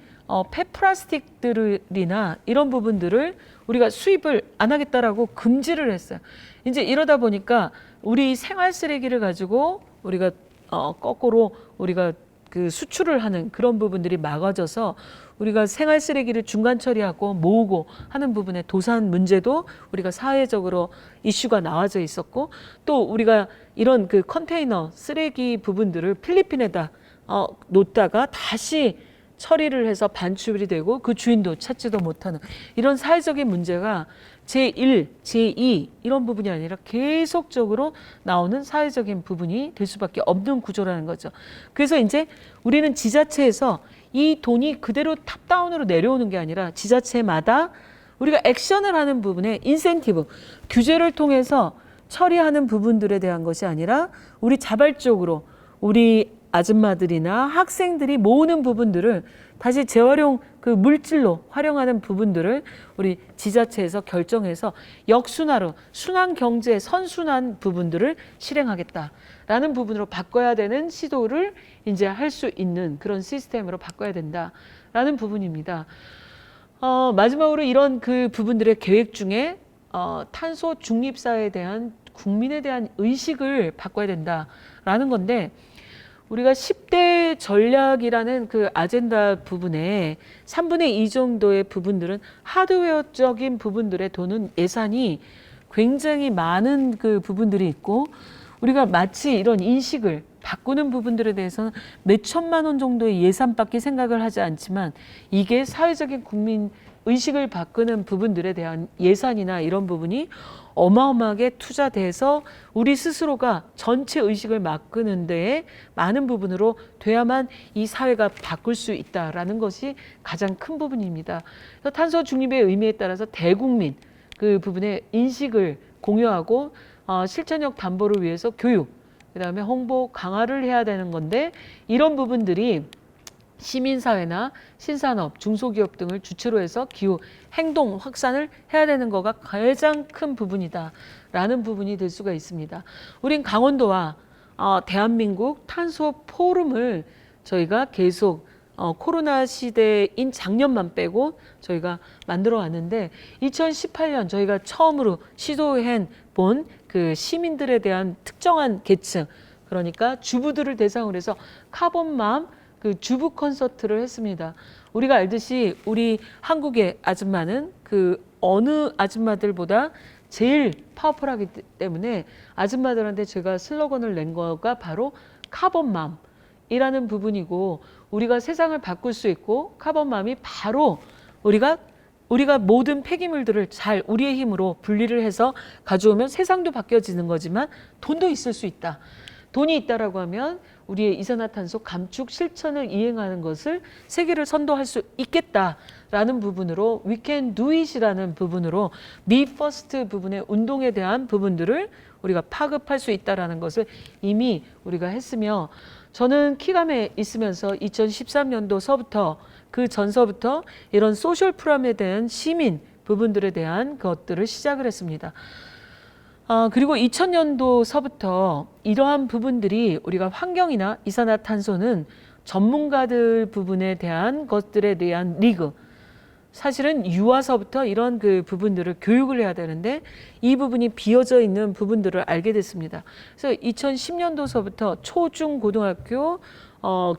폐플라스틱들이나 이런 부분들을 우리가 수입을 안 하겠다라고 금지를 했어요. 이제 이러다 보니까 우리 생활 쓰레기를 가지고 우리가 거꾸로 우리가 그 수출을 하는 그런 부분들이 막아져서 우리가 생활 쓰레기를 중간 처리하고 모으고 하는 부분에 도산 문제도 우리가 사회적으로 이슈가 나와져 있었고, 또 우리가 이런 그 컨테이너 쓰레기 부분들을 필리핀에다 놓다가 다시 처리를 해서 반출이 되고 그 주인도 찾지도 못하는 이런 사회적인 문제가 제1, 제2 이런 부분이 아니라 계속적으로 나오는 사회적인 부분이 될 수밖에 없는 구조라는 거죠. 그래서 이제 우리는 지자체에서 이 돈이 그대로 탑다운으로 내려오는 게 아니라 지자체마다 우리가 액션을 하는 부분에 인센티브, 규제를 통해서 처리하는 부분들에 대한 것이 아니라 우리 자발적으로 우리 아줌마들이나 학생들이 모으는 부분들을 다시 재활용 그 물질로 활용하는 부분들을 우리 지자체에서 결정해서 역순화로 순환 경제 선순환 부분들을 실행하겠다라는 부분으로 바꿔야 되는 시도를 이제 할 수 있는 그런 시스템으로 바꿔야 된다라는 부분입니다. 마지막으로 이런 그 부분들의 계획 중에 탄소 중립 사회에 대한 국민에 대한 의식을 바꿔야 된다라는 건데, 우리가 10대 전략이라는 그 아젠다 부분에 3분의 2 정도의 부분들은 하드웨어적인 부분들에 도는 예산이 굉장히 많은 그 부분들이 있고, 우리가 마치 이런 인식을 바꾸는 부분들에 대해서는 몇 천만 원 정도의 예산밖에 생각을 하지 않지만, 이게 사회적인 국민 의식을 바꾸는 부분들에 대한 예산이나 이런 부분이 어마어마하게 투자돼서 우리 스스로가 전체 의식을 바꾸는 데에 많은 부분으로 돼야만 이 사회가 바꿀 수 있다라는 것이 가장 큰 부분입니다. 그래서 탄소 중립의 의미에 따라서 대국민 그 부분의 인식을 공유하고 실천력 담보를 위해서 교육, 그다음에 홍보 강화를 해야 되는 건데, 이런 부분들이 시민사회나 신산업, 중소기업 등을 주체로 해서 기후 행동 확산을 해야 되는 거가 가장 큰 부분이다라는 부분이 될 수가 있습니다. 우린 강원도와 대한민국 탄소 포럼을 저희가 계속 코로나 시대인 작년만 빼고 저희가 만들어 왔는데, 2018년 저희가 처음으로 시도해 본 그 시민들에 대한 특정한 계층, 그러니까 주부들을 대상으로 해서 카본맘 그 주부 콘서트를 했습니다. 우리가 알듯이 우리 한국의 아줌마는 그 어느 아줌마들보다 제일 파워풀하기 때문에 아줌마들한테 제가 슬로건을 낸 거가 바로 카본맘이라는 부분이고, 우리가 세상을 바꿀 수 있고 카본맘이 바로 우리가 모든 폐기물들을 잘 우리의 힘으로 분리를 해서 가져오면 세상도 바뀌어지는 거지만 돈도 있을 수 있다. 돈이 있다라고 하면 우리의 이산화탄소 감축 실천을 이행하는 것을 세계를 선도할 수 있겠다라는 부분으로 We can do it이라는 부분으로 Me First 부분의 운동에 대한 부분들을 우리가 파급할 수 있다라는 것을 이미 우리가 했으며, 저는 키감에 있으면서 2013년도서부터 그 전서부터 이런 소셜 프로그램에 대한 시민 부분들에 대한 것들을 시작을 했습니다. 그리고 2000년도서부터 이러한 부분들이 우리가 환경이나 이산화탄소는 전문가들 부분에 대한 것들에 대한 리그, 사실은 유아서부터 이런 그 부분들을 교육을 해야 되는데 이 부분이 비어져 있는 부분들을 알게 됐습니다. 그래서 2010년도서부터 초중 고등학교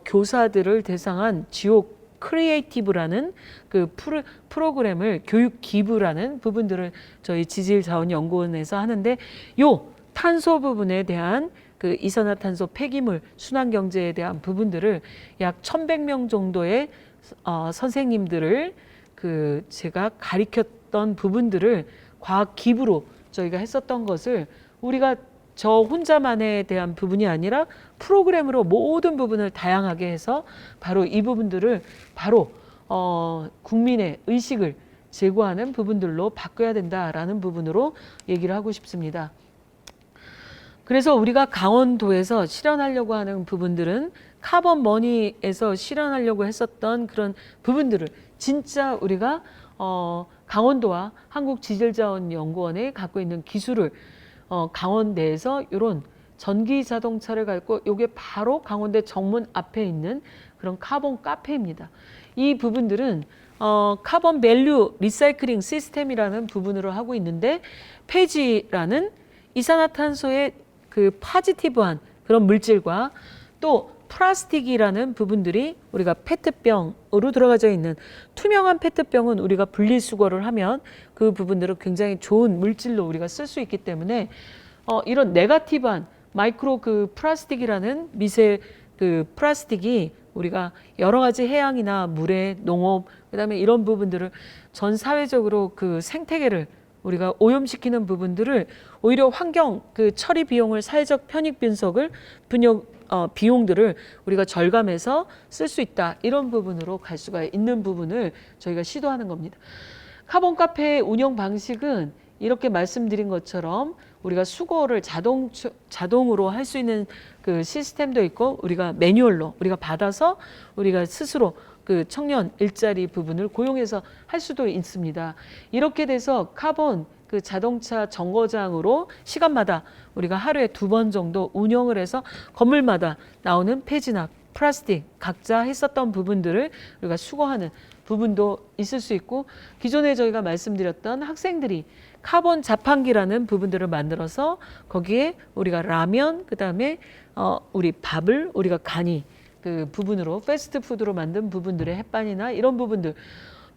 교사들을 대상한 지옥 크리에이티브라는 그 프로그램을 교육 기부라는 부분들을 저희 지질자원연구원에서 하는데, 요 탄소 부분에 대한 그 이산화탄소 폐기물 순환 경제에 대한 부분들을 약 1,100명 정도의 선생님들을 그 제가 가르쳤던 부분들을 과학 기부로 저희가 했었던 것을 우리가 저 혼자만에 대한 부분이 아니라 프로그램으로 모든 부분을 다양하게 해서 바로 이 부분들을 바로 국민의 의식을 제고하는 부분들로 바꿔야 된다라는 부분으로 얘기를 하고 싶습니다. 그래서 우리가 강원도에서 실현하려고 하는 부분들은 카본 머니에서 실현하려고 했었던 그런 부분들을 진짜 우리가 강원도와 한국지질자원연구원에 갖고 있는 기술을 강원대에서 이런 전기 자동차를 갖고 이게 바로 강원대 정문 앞에 있는 그런 카본 카페입니다. 이 부분들은 카본 밸류 리사이클링 시스템이라는 부분으로 하고 있는데, 폐지라는 이산화탄소의 그 파지티브한 그런 물질과 또 플라스틱이라는 부분들이 우리가 페트병으로 들어가져 있는 투명한 페트병은 우리가 분리수거를 하면 그 부분들은 굉장히 좋은 물질로 우리가 쓸 수 있기 때문에 이런 네거티브한 마이크로 그 플라스틱이라는 미세 그 플라스틱이 우리가 여러 가지 해양이나 물에 농업 그다음에 이런 부분들을 전 사회적으로 그 생태계를 우리가 오염시키는 부분들을 오히려 환경 그 처리 비용을 사회적 편익 분석을 비용들을 우리가 절감해서 쓸 수 있다 이런 부분으로 갈 수가 있는 부분을 저희가 시도하는 겁니다. 카본 카페의 운영 방식은 이렇게 말씀드린 것처럼 우리가 수거를 자동으로 할 수 있는 그 시스템도 있고 우리가 매뉴얼로 우리가 받아서 우리가 스스로 그 청년 일자리 부분을 고용해서 할 수도 있습니다. 이렇게 돼서 카본 그 자동차 정거장으로 시간마다 우리가 하루에 2번 정도 운영을 해서 건물마다 나오는 폐지나 플라스틱 각자 했었던 부분들을 우리가 수거하는 부분도 있을 수 있고 기존에 저희가 말씀드렸던 학생들이 카본 자판기라는 부분들을 만들어서 거기에 우리가 라면 그다음에 우리 밥을 우리가 간이 그 부분으로 패스트푸드로 만든 부분들의 햇반이나 이런 부분들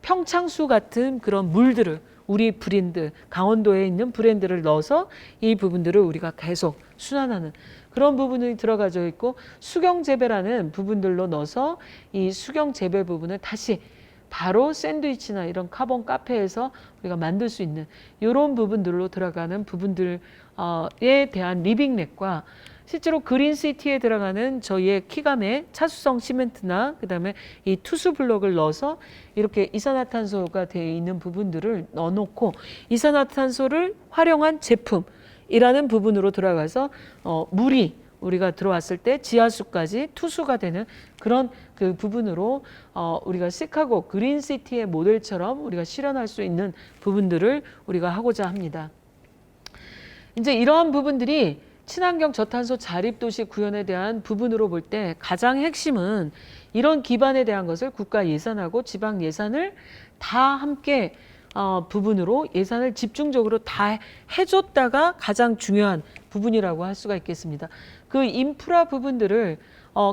평창수 같은 그런 물들을 우리 브랜드 강원도에 있는 브랜드를 넣어서 이 부분들을 우리가 계속 순환하는 그런 부분이 들어가져 있고 수경 재배라는 부분들로 넣어서 이 수경 재배 부분을 다시 바로 샌드위치나 이런 카본 카페에서 우리가 만들 수 있는 이런 부분들로 들어가는 부분들에 대한 리빙랩과 실제로 그린시티에 들어가는 저희의 키감의 차수성 시멘트나 그다음에 이 투수 블록을 넣어서 이렇게 이산화탄소가 되어 있는 부분들을 넣어놓고 이산화탄소를 활용한 제품이라는 부분으로 들어가서 물이 우리가 들어왔을 때 지하수까지 투수가 되는 그런 그 부분으로 우리가 시카고 그린시티의 모델처럼 우리가 실현할 수 있는 부분들을 우리가 하고자 합니다. 이제 이러한 부분들이 친환경 저탄소 자립도시 구현에 대한 부분으로 볼 때 가장 핵심은 이런 기반에 대한 것을 국가 예산하고 지방 예산을 다 함께 부분으로 예산을 집중적으로 다 해줬다가 가장 중요한 부분이라고 할 수가 있겠습니다. 그 인프라 부분들을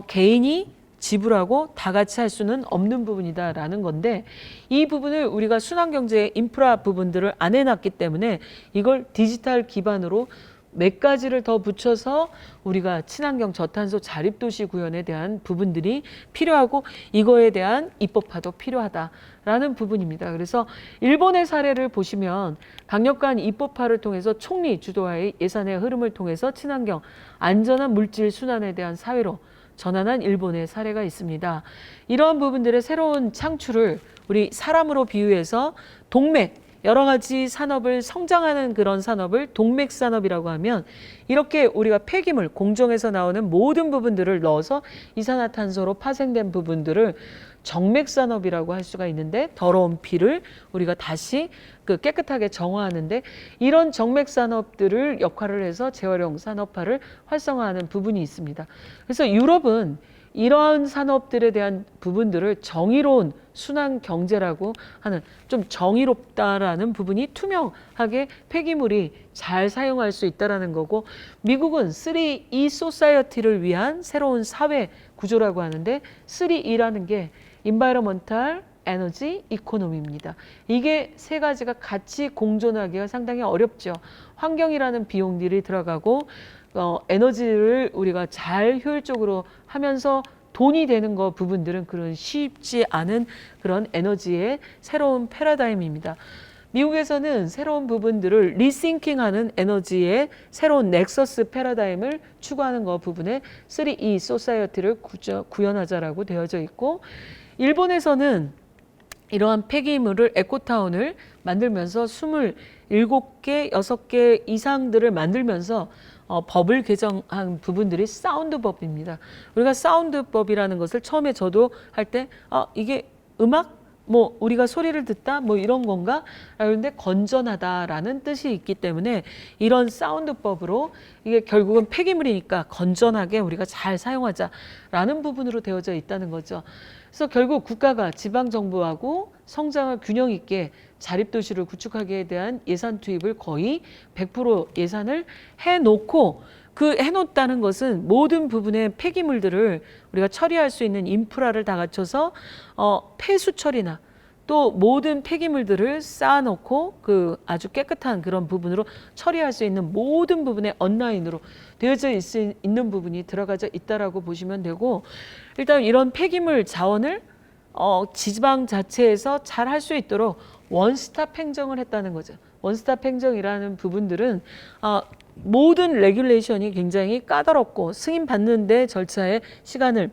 개인이 지불하고 다 같이 할 수는 없는 부분이다라는 건데 이 부분을 우리가 순환경제 인프라 부분들을 안 해놨기 때문에 이걸 디지털 기반으로 몇 가지를 더 붙여서 우리가 친환경 저탄소 자립도시 구현에 대한 부분들이 필요하고 이거에 대한 입법화도 필요하다라는 부분입니다. 그래서 일본의 사례를 보시면 강력한 입법화를 통해서 총리 주도하의 예산의 흐름을 통해서 친환경 안전한 물질 순환에 대한 사회로 전환한 일본의 사례가 있습니다. 이러한 부분들의 새로운 창출을 우리 사람으로 비유해서 동맥 여러 가지 산업을 성장하는 그런 산업을 동맥 산업이라고 하면 이렇게 우리가 폐기물 공정에서 나오는 모든 부분들을 넣어서 이산화탄소로 파생된 부분들을 정맥 산업이라고 할 수가 있는데 더러운 피를 우리가 다시 그 깨끗하게 정화하는데 이런 정맥 산업들을 역할을 해서 재활용 산업화를 활성화하는 부분이 있습니다. 그래서 유럽은 이러한 산업들에 대한 부분들을 정의로운 순환 경제라고 하는 좀 정의롭다라는 부분이 투명하게 폐기물이 잘 사용할 수 있다라는 거고 미국은 3E 소사이어티를 위한 새로운 사회 구조라고 하는데 3E라는 게 인바이러먼탈 에너지 이코노미입니다. 이게 세 가지가 같이 공존하기가 상당히 어렵죠. 환경이라는 비용들이 들어가고 에너지를 우리가 잘 효율적으로 하면서 돈이 되는 거 부분들은 그런 쉽지 않은 그런 에너지의 새로운 패러다임입니다. 미국에서는 새로운 부분들을 리싱킹하는 에너지의 새로운 넥서스 패러다임을 추구하는 거 부분에 3E 소사이어티를 구현하자라고 되어져 있고 일본에서는 이러한 폐기물을 에코타운을 만들면서 27개, 6개 이상들을 만들면서 법을 개정한 부분들이 사운드법입니다. 우리가 사운드법이라는 것을 처음에 저도 할 때 이게 음악? 뭐 우리가 소리를 듣다? 뭐 이런 건가? 그런데 건전하다라는 뜻이 있기 때문에 이런 사운드법으로 이게 결국은 폐기물이니까 건전하게 우리가 잘 사용하자라는 부분으로 되어져 있다는 거죠. 그래서 결국 국가가 지방정부하고 성장을 균형 있게 자립도시를 구축하기에 대한 예산 투입을 거의 100% 예산을 해놓고 그 해놓았다는 것은 모든 부분의 폐기물들을 우리가 처리할 수 있는 인프라를 다 갖춰서 폐수 처리나 또 모든 폐기물들을 쌓아놓고 그 아주 깨끗한 그런 부분으로 처리할 수 있는 모든 부분의 온라인으로 되어져 있는 부분이 들어가져 있다라고 보시면 되고, 일단 이런 폐기물 자원을 지방 자체에서 잘 할 수 있도록 원스톱 행정을 했다는 거죠. 원스톱 행정이라는 부분들은 모든 레귤레이션이 굉장히 까다롭고 승인 받는 데 절차의 시간을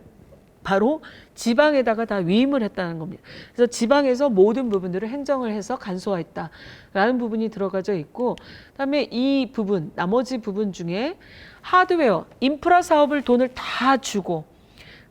바로 지방에다가 다 위임을 했다는 겁니다. 그래서 지방에서 모든 부분들을 행정을 해서 간소화했다라는 부분이 들어가져 있고, 그다음에 이 부분, 나머지 부분 중에 하드웨어, 인프라 사업을 돈을 다 주고,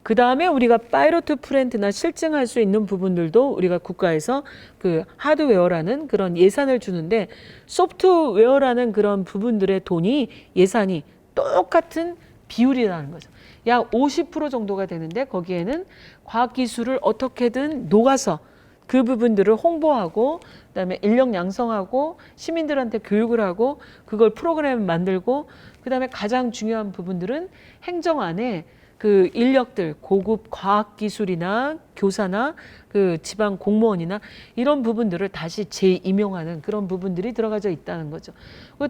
그 다음에 우리가 파이로트 플랜트나 실증할 수 있는 부분들도 우리가 국가에서 그 하드웨어라는 그런 예산을 주는데, 소프트웨어라는 그런 부분들의 돈이 예산이 똑같은 비율이라는 거죠. 약 50% 정도가 되는데 거기에는 과학기술을 어떻게든 녹아서 그 부분들을 홍보하고 그다음에 인력 양성하고 시민들한테 교육을 하고 그걸 프로그램을 만들고, 그다음에 가장 중요한 부분들은 행정 안에 그 인력들, 고급 과학기술이나 교사나 그 지방 공무원이나 이런 부분들을 다시 재임용하는 그런 부분들이 들어가져 있다는 거죠.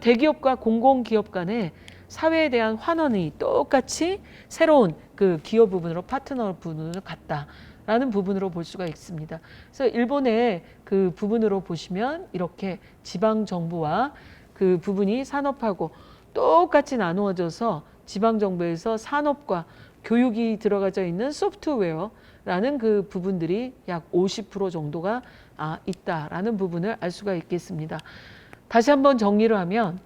대기업과 공공기업 간에 사회에 대한 환원이 똑같이 새로운 그 기업 부분으로 파트너 부분을 갖다라는 부분으로 볼 수가 있습니다. 그래서 일본의 그 부분으로 보시면 이렇게 지방 정부와 그 부분이 산업하고 똑같이 나누어져서 지방 정부에서 산업과 교육이 들어가져 있는 소프트웨어라는 그 부분들이 약 50% 정도가 있다라는 부분을 알 수가 있겠습니다. 다시 한번 정리를 하면,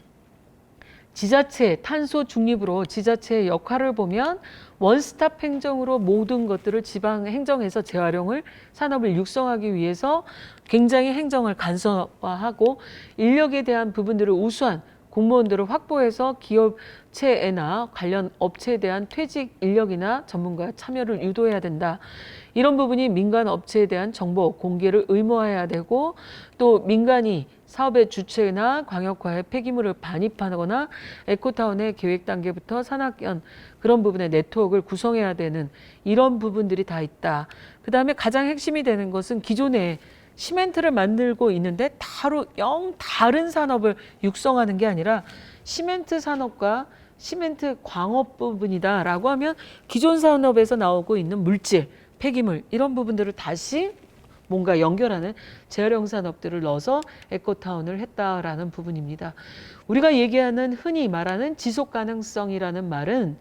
지자체, 탄소 중립으로 지자체의 역할을 보면 원스톱 행정으로 모든 것들을 지방 행정에서 재활용을, 산업을 육성하기 위해서 굉장히 행정을 간소화하고 인력에 대한 부분들을 우수한 공무원들을 확보해서 기업체나 관련 업체에 대한 퇴직 인력이나 전문가 참여를 유도해야 된다. 이런 부분이 민간 업체에 대한 정보 공개를 의무화해야 되고, 또 민간이 사업의 주체나 광역화에 폐기물을 반입하거나 에코타운의 계획 단계부터 산학연 그런 부분의 네트워크를 구성해야 되는 이런 부분들이 다 있다. 그 다음에 가장 핵심이 되는 것은 기존에 시멘트를 만들고 있는데 바로 영 다른 산업을 육성하는 게 아니라 시멘트 산업과 시멘트 광업 부분이다라고 하면 기존 산업에서 나오고 있는 물질, 폐기물 이런 부분들을 다시 뭔가 연결하는 재활용 산업들을 넣어서 에코타운을 했다라는 부분입니다. 우리가 얘기하는 흔히 말하는 지속 가능성이라는 말은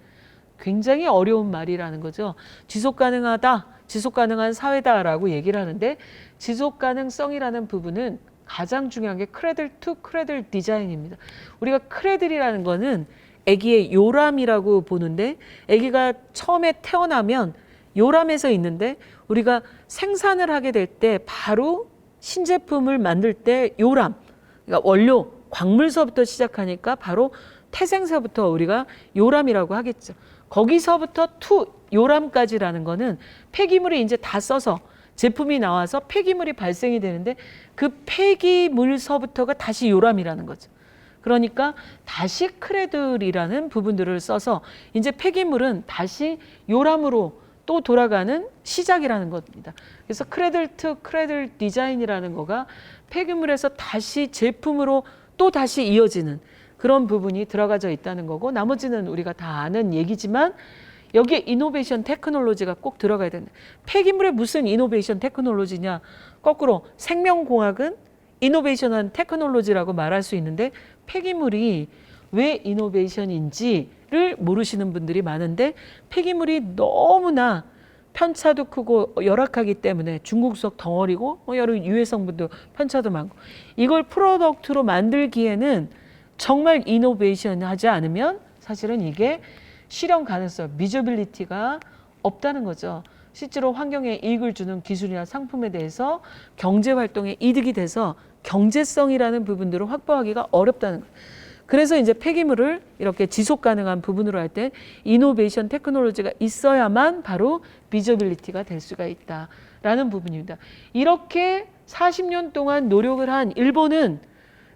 굉장히 어려운 말이라는 거죠. 지속 가능하다, 지속 가능한 사회다라고 얘기를 하는데, 지속 가능성이라는 부분은 가장 중요한 게 크래들 투 크래들 디자인입니다. 우리가 크래들이라는 거는 아기의 요람이라고 보는데, 아기가 처음에 태어나면 요람에서 있는데 우리가 생산을 하게 될 때 바로 신제품을 만들 때 요람, 그러니까 원료 광물서부터 시작하니까 바로 태생서부터 우리가 요람이라고 하겠죠. 거기서부터 투 요람까지라는 거는 폐기물이 이제 다 써서 제품이 나와서 폐기물이 발생이 되는데 그 폐기물서부터가 다시 요람이라는 거죠. 그러니까 다시 크래들이라는 부분들을 써서 이제 폐기물은 다시 요람으로 또 돌아가는 시작이라는 겁니다. 그래서 크래들 투 크래들 디자인이라는 거가 폐기물에서 다시 제품으로 또 다시 이어지는 그런 부분이 들어가져 있다는 거고, 나머지는 우리가 다 아는 얘기지만 여기에 이노베이션 테크놀로지가 꼭 들어가야 된다. 폐기물에 무슨 이노베이션 테크놀로지냐? 거꾸로 생명공학은 이노베이션한 테크놀로지라고 말할 수 있는데 폐기물이 왜 이노베이션인지를 모르시는 분들이 많은데, 폐기물이 너무나 편차도 크고 열악하기 때문에 중국속 덩어리고 여러 유해 성분도 편차도 많고, 이걸 프로덕트로 만들기에는 정말 이노베이션 하지 않으면 사실은 이게 실현 가능성, 미저빌리티가 없다는 거죠. 실제로 환경에 이익을 주는 기술이나 상품에 대해서 경제활동에 이득이 돼서 경제성이라는 부분들을 확보하기가 어렵다는 거예요. 그래서 이제 폐기물을 이렇게 지속 가능한 부분으로 할 때 이노베이션 테크놀로지가 있어야만 바로 비저빌리티가 될 수가 있다라는 부분입니다. 이렇게 40년 동안 노력을 한 일본은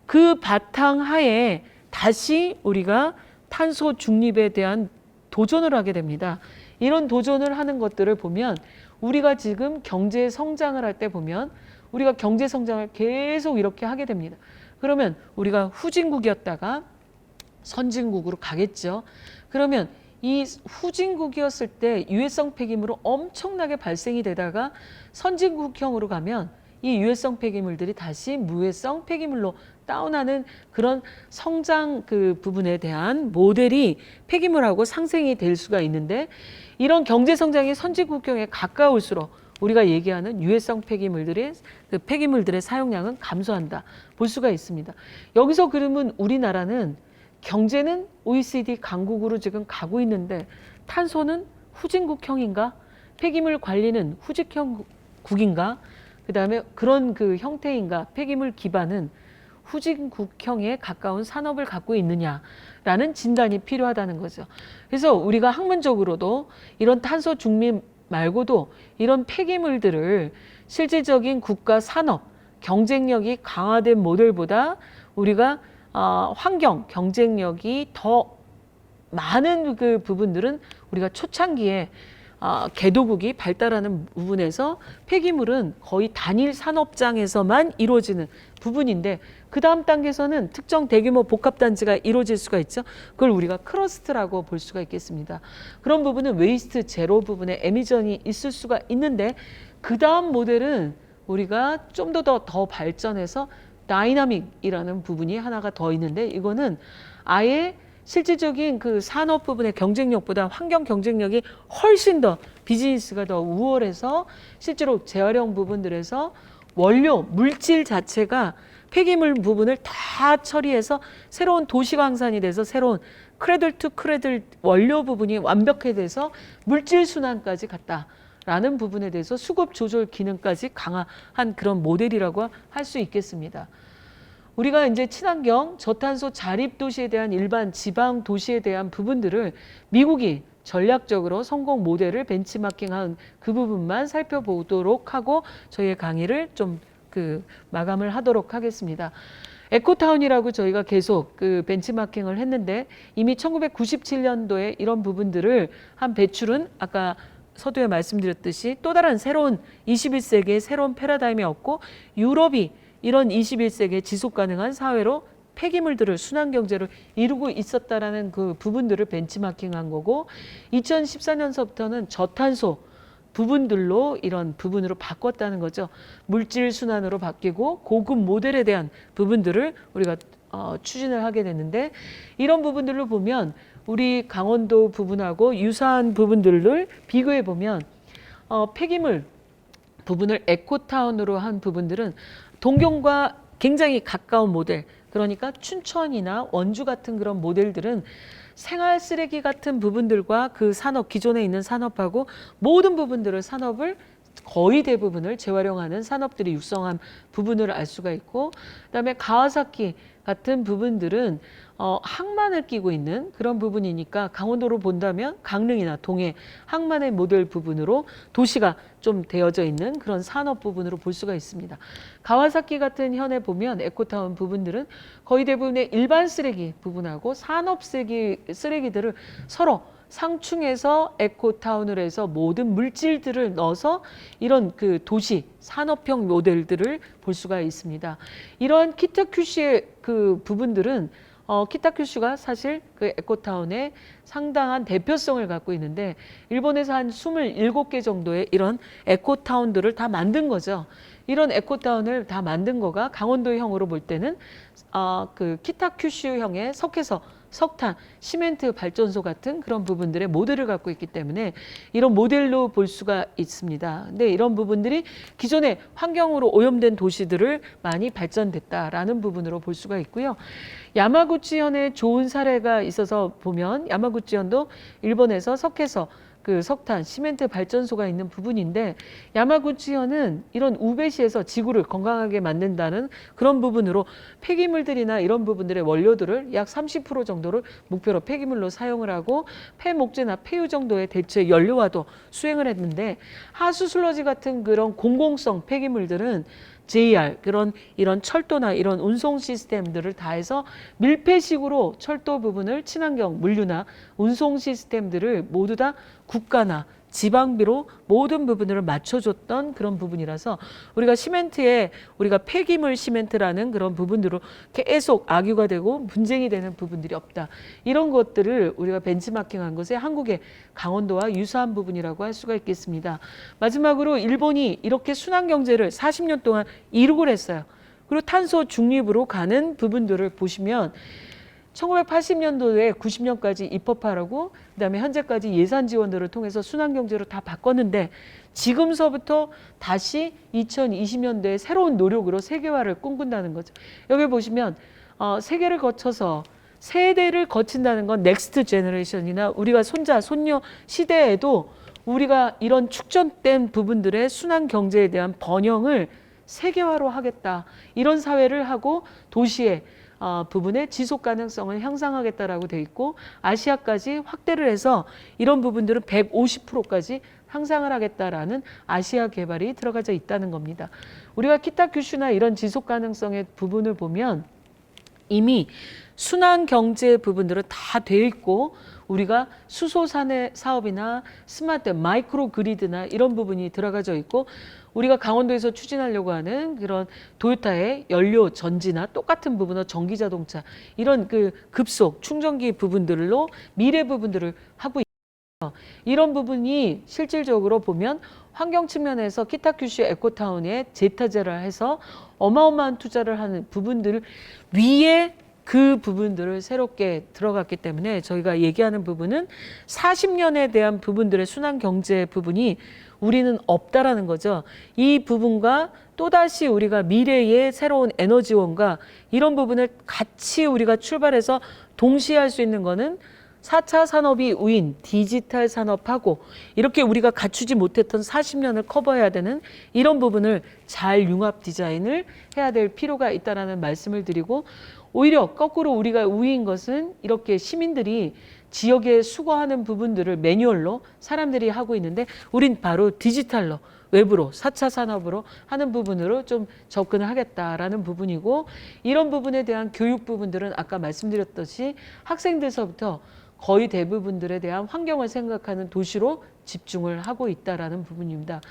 그 바탕 하에 다시 우리가 탄소 중립에 대한 도전을 하게 됩니다. 이런 도전을 하는 것들을 보면 우리가 지금 경제 성장을 할 때 보면 우리가 경제 성장을 계속 이렇게 하게 됩니다. 그러면 우리가 후진국이었다가 선진국으로 가겠죠. 그러면 이 후진국이었을 때 유해성 폐기물로 엄청나게 발생이 되다가 선진국형으로 가면 이 유해성 폐기물들이 다시 무해성 폐기물로 다운하는 그런 성장 그 부분에 대한 모델이 폐기물하고 상생이 될 수가 있는데, 이런 경제 성장이 선진국형에 가까울수록 우리가 얘기하는 유해성 폐기물들의 사용량은 감소한다 볼 수가 있습니다. 여기서 그러면 우리나라는 경제는 OECD 강국으로 지금 가고 있는데 탄소는 후진국형인가? 폐기물 관리는 후진국인가? 그다음에 그런 그 형태인가? 폐기물 기반은 후진국형에 가까운 산업을 갖고 있느냐라는 진단이 필요하다는 거죠. 그래서 우리가 학문적으로도 이런 탄소 중립 말고도 이런 폐기물들을 실질적인 국가 산업, 경쟁력이 강화된 모델보다 우리가 환경, 경쟁력이 더 많은 그 부분들은 우리가 초창기에 개도국이 발달하는 부분에서 폐기물은 거의 단일 산업장에서만 이루어지는 부분인데, 그 다음 단계에서는 특정 대규모 복합단지가 이루어질 수가 있죠. 그걸 우리가 클러스터라고 볼 수가 있겠습니다. 그런 부분은 웨이스트 제로 부분에 에미전이 있을 수가 있는데, 그 다음 모델은 우리가 좀 더 발전해서 다이나믹이라는 부분이 하나가 더 있는데, 이거는 아예 실질적인 그 산업 부분의 경쟁력보다 환경 경쟁력이 훨씬 더 비즈니스가 더 우월해서 실제로 재활용 부분들에서 원료, 물질 자체가 폐기물 부분을 다 처리해서 새로운 도시광산이 돼서 새로운 크레들 투 크레들 원료 부분이 완벽해져서 물질 순환까지 갔다라는 부분에 대해서 수급 조절 기능까지 강화한 그런 모델이라고 할 수 있겠습니다. 우리가 이제 친환경, 저탄소 자립 도시에 대한 일반 지방 도시에 대한 부분들을 미국이 전략적으로 성공 모델을 벤치마킹한 그 부분만 살펴보도록 하고 저희의 강의를 좀 마감을 하도록 하겠습니다. 에코타운이라고 저희가 계속 그 벤치마킹을 했는데, 이미 1997년도에 이런 부분들을 한 배출은 아까 서두에 말씀드렸듯이 또 다른 새로운 21세기의 새로운 패러다임이었고, 유럽이 이런 21세기의 지속 가능한 사회로 폐기물들을 순환경제로 이루고 있었다라는 그 부분들을 벤치마킹한 거고, 2014년서부터는 저탄소 부분들로 이런 부분으로 바꿨다는 거죠. 물질 순환으로 바뀌고 고급 모델에 대한 부분들을 우리가 추진을 하게 됐는데, 이런 부분들로 보면 우리 강원도 부분하고 유사한 부분들을 비교해 보면 폐기물 부분을 에코타운으로 한 부분들은 동경과 굉장히 가까운 모델, 그러니까 춘천이나 원주 같은 그런 모델들은 생활 쓰레기 같은 부분들과 그 산업, 기존에 있는 산업하고 모든 부분들을 산업을 거의 대부분을 재활용하는 산업들이 육성한 부분을 알 수가 있고, 그다음에 가와사키 같은 부분들은 항만을 끼고 있는 그런 부분이니까 강원도로 본다면 강릉이나 동해 항만의 모델 부분으로 도시가 좀 되어져 있는 그런 산업 부분으로 볼 수가 있습니다. 가와사키 같은 현에 보면 에코타운 부분들은 거의 대부분의 일반 쓰레기 부분하고 산업 쓰레기들을 서로 상충해서 에코타운을 해서 모든 물질들을 넣어서 이런 그 도시 산업형 모델들을 볼 수가 있습니다. 이러한 키타큐슈의 그 부분들은 키타큐슈가 사실 그 에코타운의 상당한 대표성을 갖고 있는데, 일본에서 한 27개 정도의 이런 에코타운들을 다 만든 거죠. 이런 에코타운을 다 만든 거가 강원도형으로 볼 때는 그 키타큐슈형의 석탄, 시멘트 발전소 같은 그런 부분들의 모델을 갖고 있기 때문에 이런 모델로 볼 수가 있습니다. 근데 이런 부분들이 기존의 환경으로 오염된 도시들을 많이 발전됐다라는 부분으로 볼 수가 있고요. 야마구치현의 좋은 사례가 있어서 보면, 야마구치현도 일본에서 석회서 그 석탄, 시멘트 발전소가 있는 부분인데, 야마구치현은 이런 우베시에서 지구를 건강하게 만든다는 그런 부분으로 폐기물들이나 이런 부분들의 원료들을 약 30% 정도를 목표로 폐기물로 사용을 하고, 폐목재나 폐유 정도의 대체 연료와도 수행을 했는데, 하수 슬러지 같은 그런 공공성 폐기물들은 JR 이런 철도나 이런 운송 시스템들을 다 해서 밀폐식으로 철도 부분을 친환경 물류나 운송 시스템들을 모두 다 국가나 지방비로 모든 부분을 맞춰줬던 그런 부분이라서 우리가 시멘트에 우리가 폐기물 시멘트라는 그런 부분으로 계속 악유가 되고 분쟁이 되는 부분들이 없다. 이런 것들을 우리가 벤치마킹한 것에 한국의 강원도와 유사한 부분이라고 할 수가 있겠습니다. 마지막으로 일본이 이렇게 순환 경제를 40년 동안 이루고 했어요. 그리고 탄소 중립으로 가는 부분들을 보시면 1980년도에 90년까지 입법하라고 그다음에 현재까지 예산 지원들을 통해서 순환경제로 다 바꿨는데 지금서부터 다시 2020년도에 새로운 노력으로 세계화를 꿈꾼다는 거죠. 여기 보시면 세계를 거쳐서 세대를 거친다는 건 넥스트 제너레이션이나 우리가 손자, 손녀 시대에도 우리가 이런 축전된 부분들의 순환경제에 대한 번영을 세계화로 하겠다. 이런 사회를 하고 도시의 부분의 지속 가능성을 향상하겠다라고 돼 있고 아시아까지 확대를 해서 이런 부분들은 150%까지 향상을 하겠다라는 아시아 개발이 들어가져 있다는 겁니다. 우리가 키타 규슈나 이런 지속 가능성의 부분을 보면 이미 순환 경제 부분들은 다 돼 있고 우리가 수소 사업이나 스마트 마이크로 그리드나 이런 부분이 들어가져 있고 우리가 강원도에서 추진하려고 하는 그런 도요타의 연료 전지나 똑같은 부분으로 전기 자동차 이런 그 급속 충전기 부분들로 미래 부분들을 하고 있어요. 이런 부분이 실질적으로 보면 환경 측면에서 키타큐슈 에코타운에 재타제를 해서 어마어마한 투자를 하는 부분들 위에 그 부분들을 새롭게 들어갔기 때문에 저희가 얘기하는 부분은 40년에 대한 부분들의 순환 경제 부분이 우리는 없다라는 거죠. 이 부분과 또다시 우리가 미래의 새로운 에너지원과 이런 부분을 같이 우리가 출발해서 동시에 할 수 있는 거는 4차 산업이 우인 디지털 산업하고 이렇게 우리가 갖추지 못했던 40년을 커버해야 되는 이런 부분을 잘 융합 디자인을 해야 될 필요가 있다는 말씀을 드리고 오히려 거꾸로 우리가 우위인 것은 이렇게 시민들이 지역에 수거하는 부분들을 매뉴얼로 사람들이 하고 있는데 우린 바로 디지털로 외부로 4차 산업으로 하는 부분으로 좀 접근을 하겠다라는 부분이고 이런 부분에 대한 교육 부분들은 아까 말씀드렸듯이 학생들서부터 거의 대부분들에 대한 환경을 생각하는 도시로 집중을 하고 있다라는 부분입니다.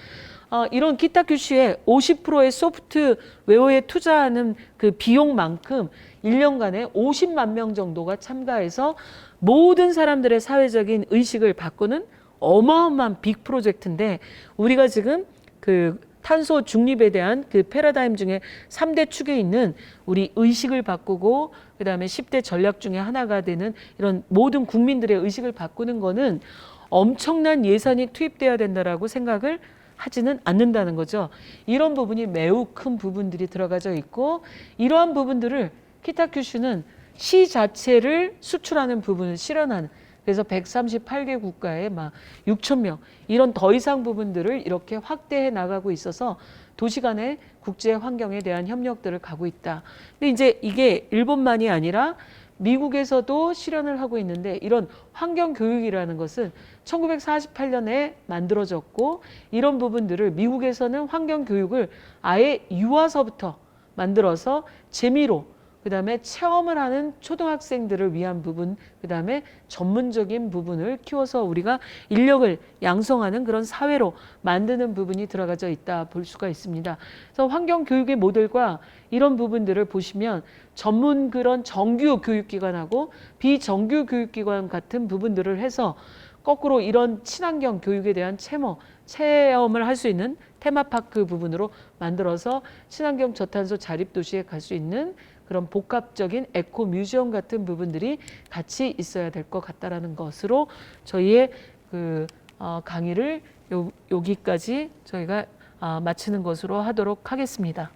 이런 키타큐슈의 50%의 소프트웨어에 투자하는 그 비용만큼 1년간에 50만 명 정도가 참가해서 모든 사람들의 사회적인 의식을 바꾸는 어마어마한 빅 프로젝트인데 우리가 지금 그 탄소 중립에 대한 그 패러다임 중에 3대 축에 있는 우리 의식을 바꾸고 그다음에 10대 전략 중에 하나가 되는 이런 모든 국민들의 의식을 바꾸는 거는 엄청난 예산이 투입돼야 된다라고 생각을 하지는 않는다는 거죠. 이런 부분이 매우 큰 부분들이 들어가져 있고 이러한 부분들을 키타큐슈는 시 자체를 수출하는 부분을 실현하는 그래서 138개 국가에 막 6천 명 이런 더 이상 부분들을 이렇게 확대해 나가고 있어서 도시 간의 국제 환경에 대한 협력들을 가고 있다. 근데 이제 이게 일본만이 아니라 미국에서도 실현을 하고 있는데 이런 환경 교육이라는 것은 1948년에 만들어졌고 이런 부분들을 미국에서는 환경 교육을 아예 유아서부터 만들어서 재미로 그다음에 체험을 하는 초등학생들을 위한 부분, 그다음에 전문적인 부분을 키워서 우리가 인력을 양성하는 그런 사회로 만드는 부분이 들어가져 있다 볼 수가 있습니다. 그래서 환경 교육의 모델과 이런 부분들을 보시면 전문 그런 정규 교육기관하고 비정규 교육기관 같은 부분들을 해서 거꾸로 이런 친환경 교육에 대한 체험을 할 수 있는 테마파크 부분으로 만들어서 친환경 저탄소 자립도시에 갈 수 있는 그런 복합적인 에코 뮤지엄 같은 부분들이 같이 있어야 될 것 같다라는 것으로 저희의 그 강의를 여기까지 저희가 마치는 것으로 하도록 하겠습니다.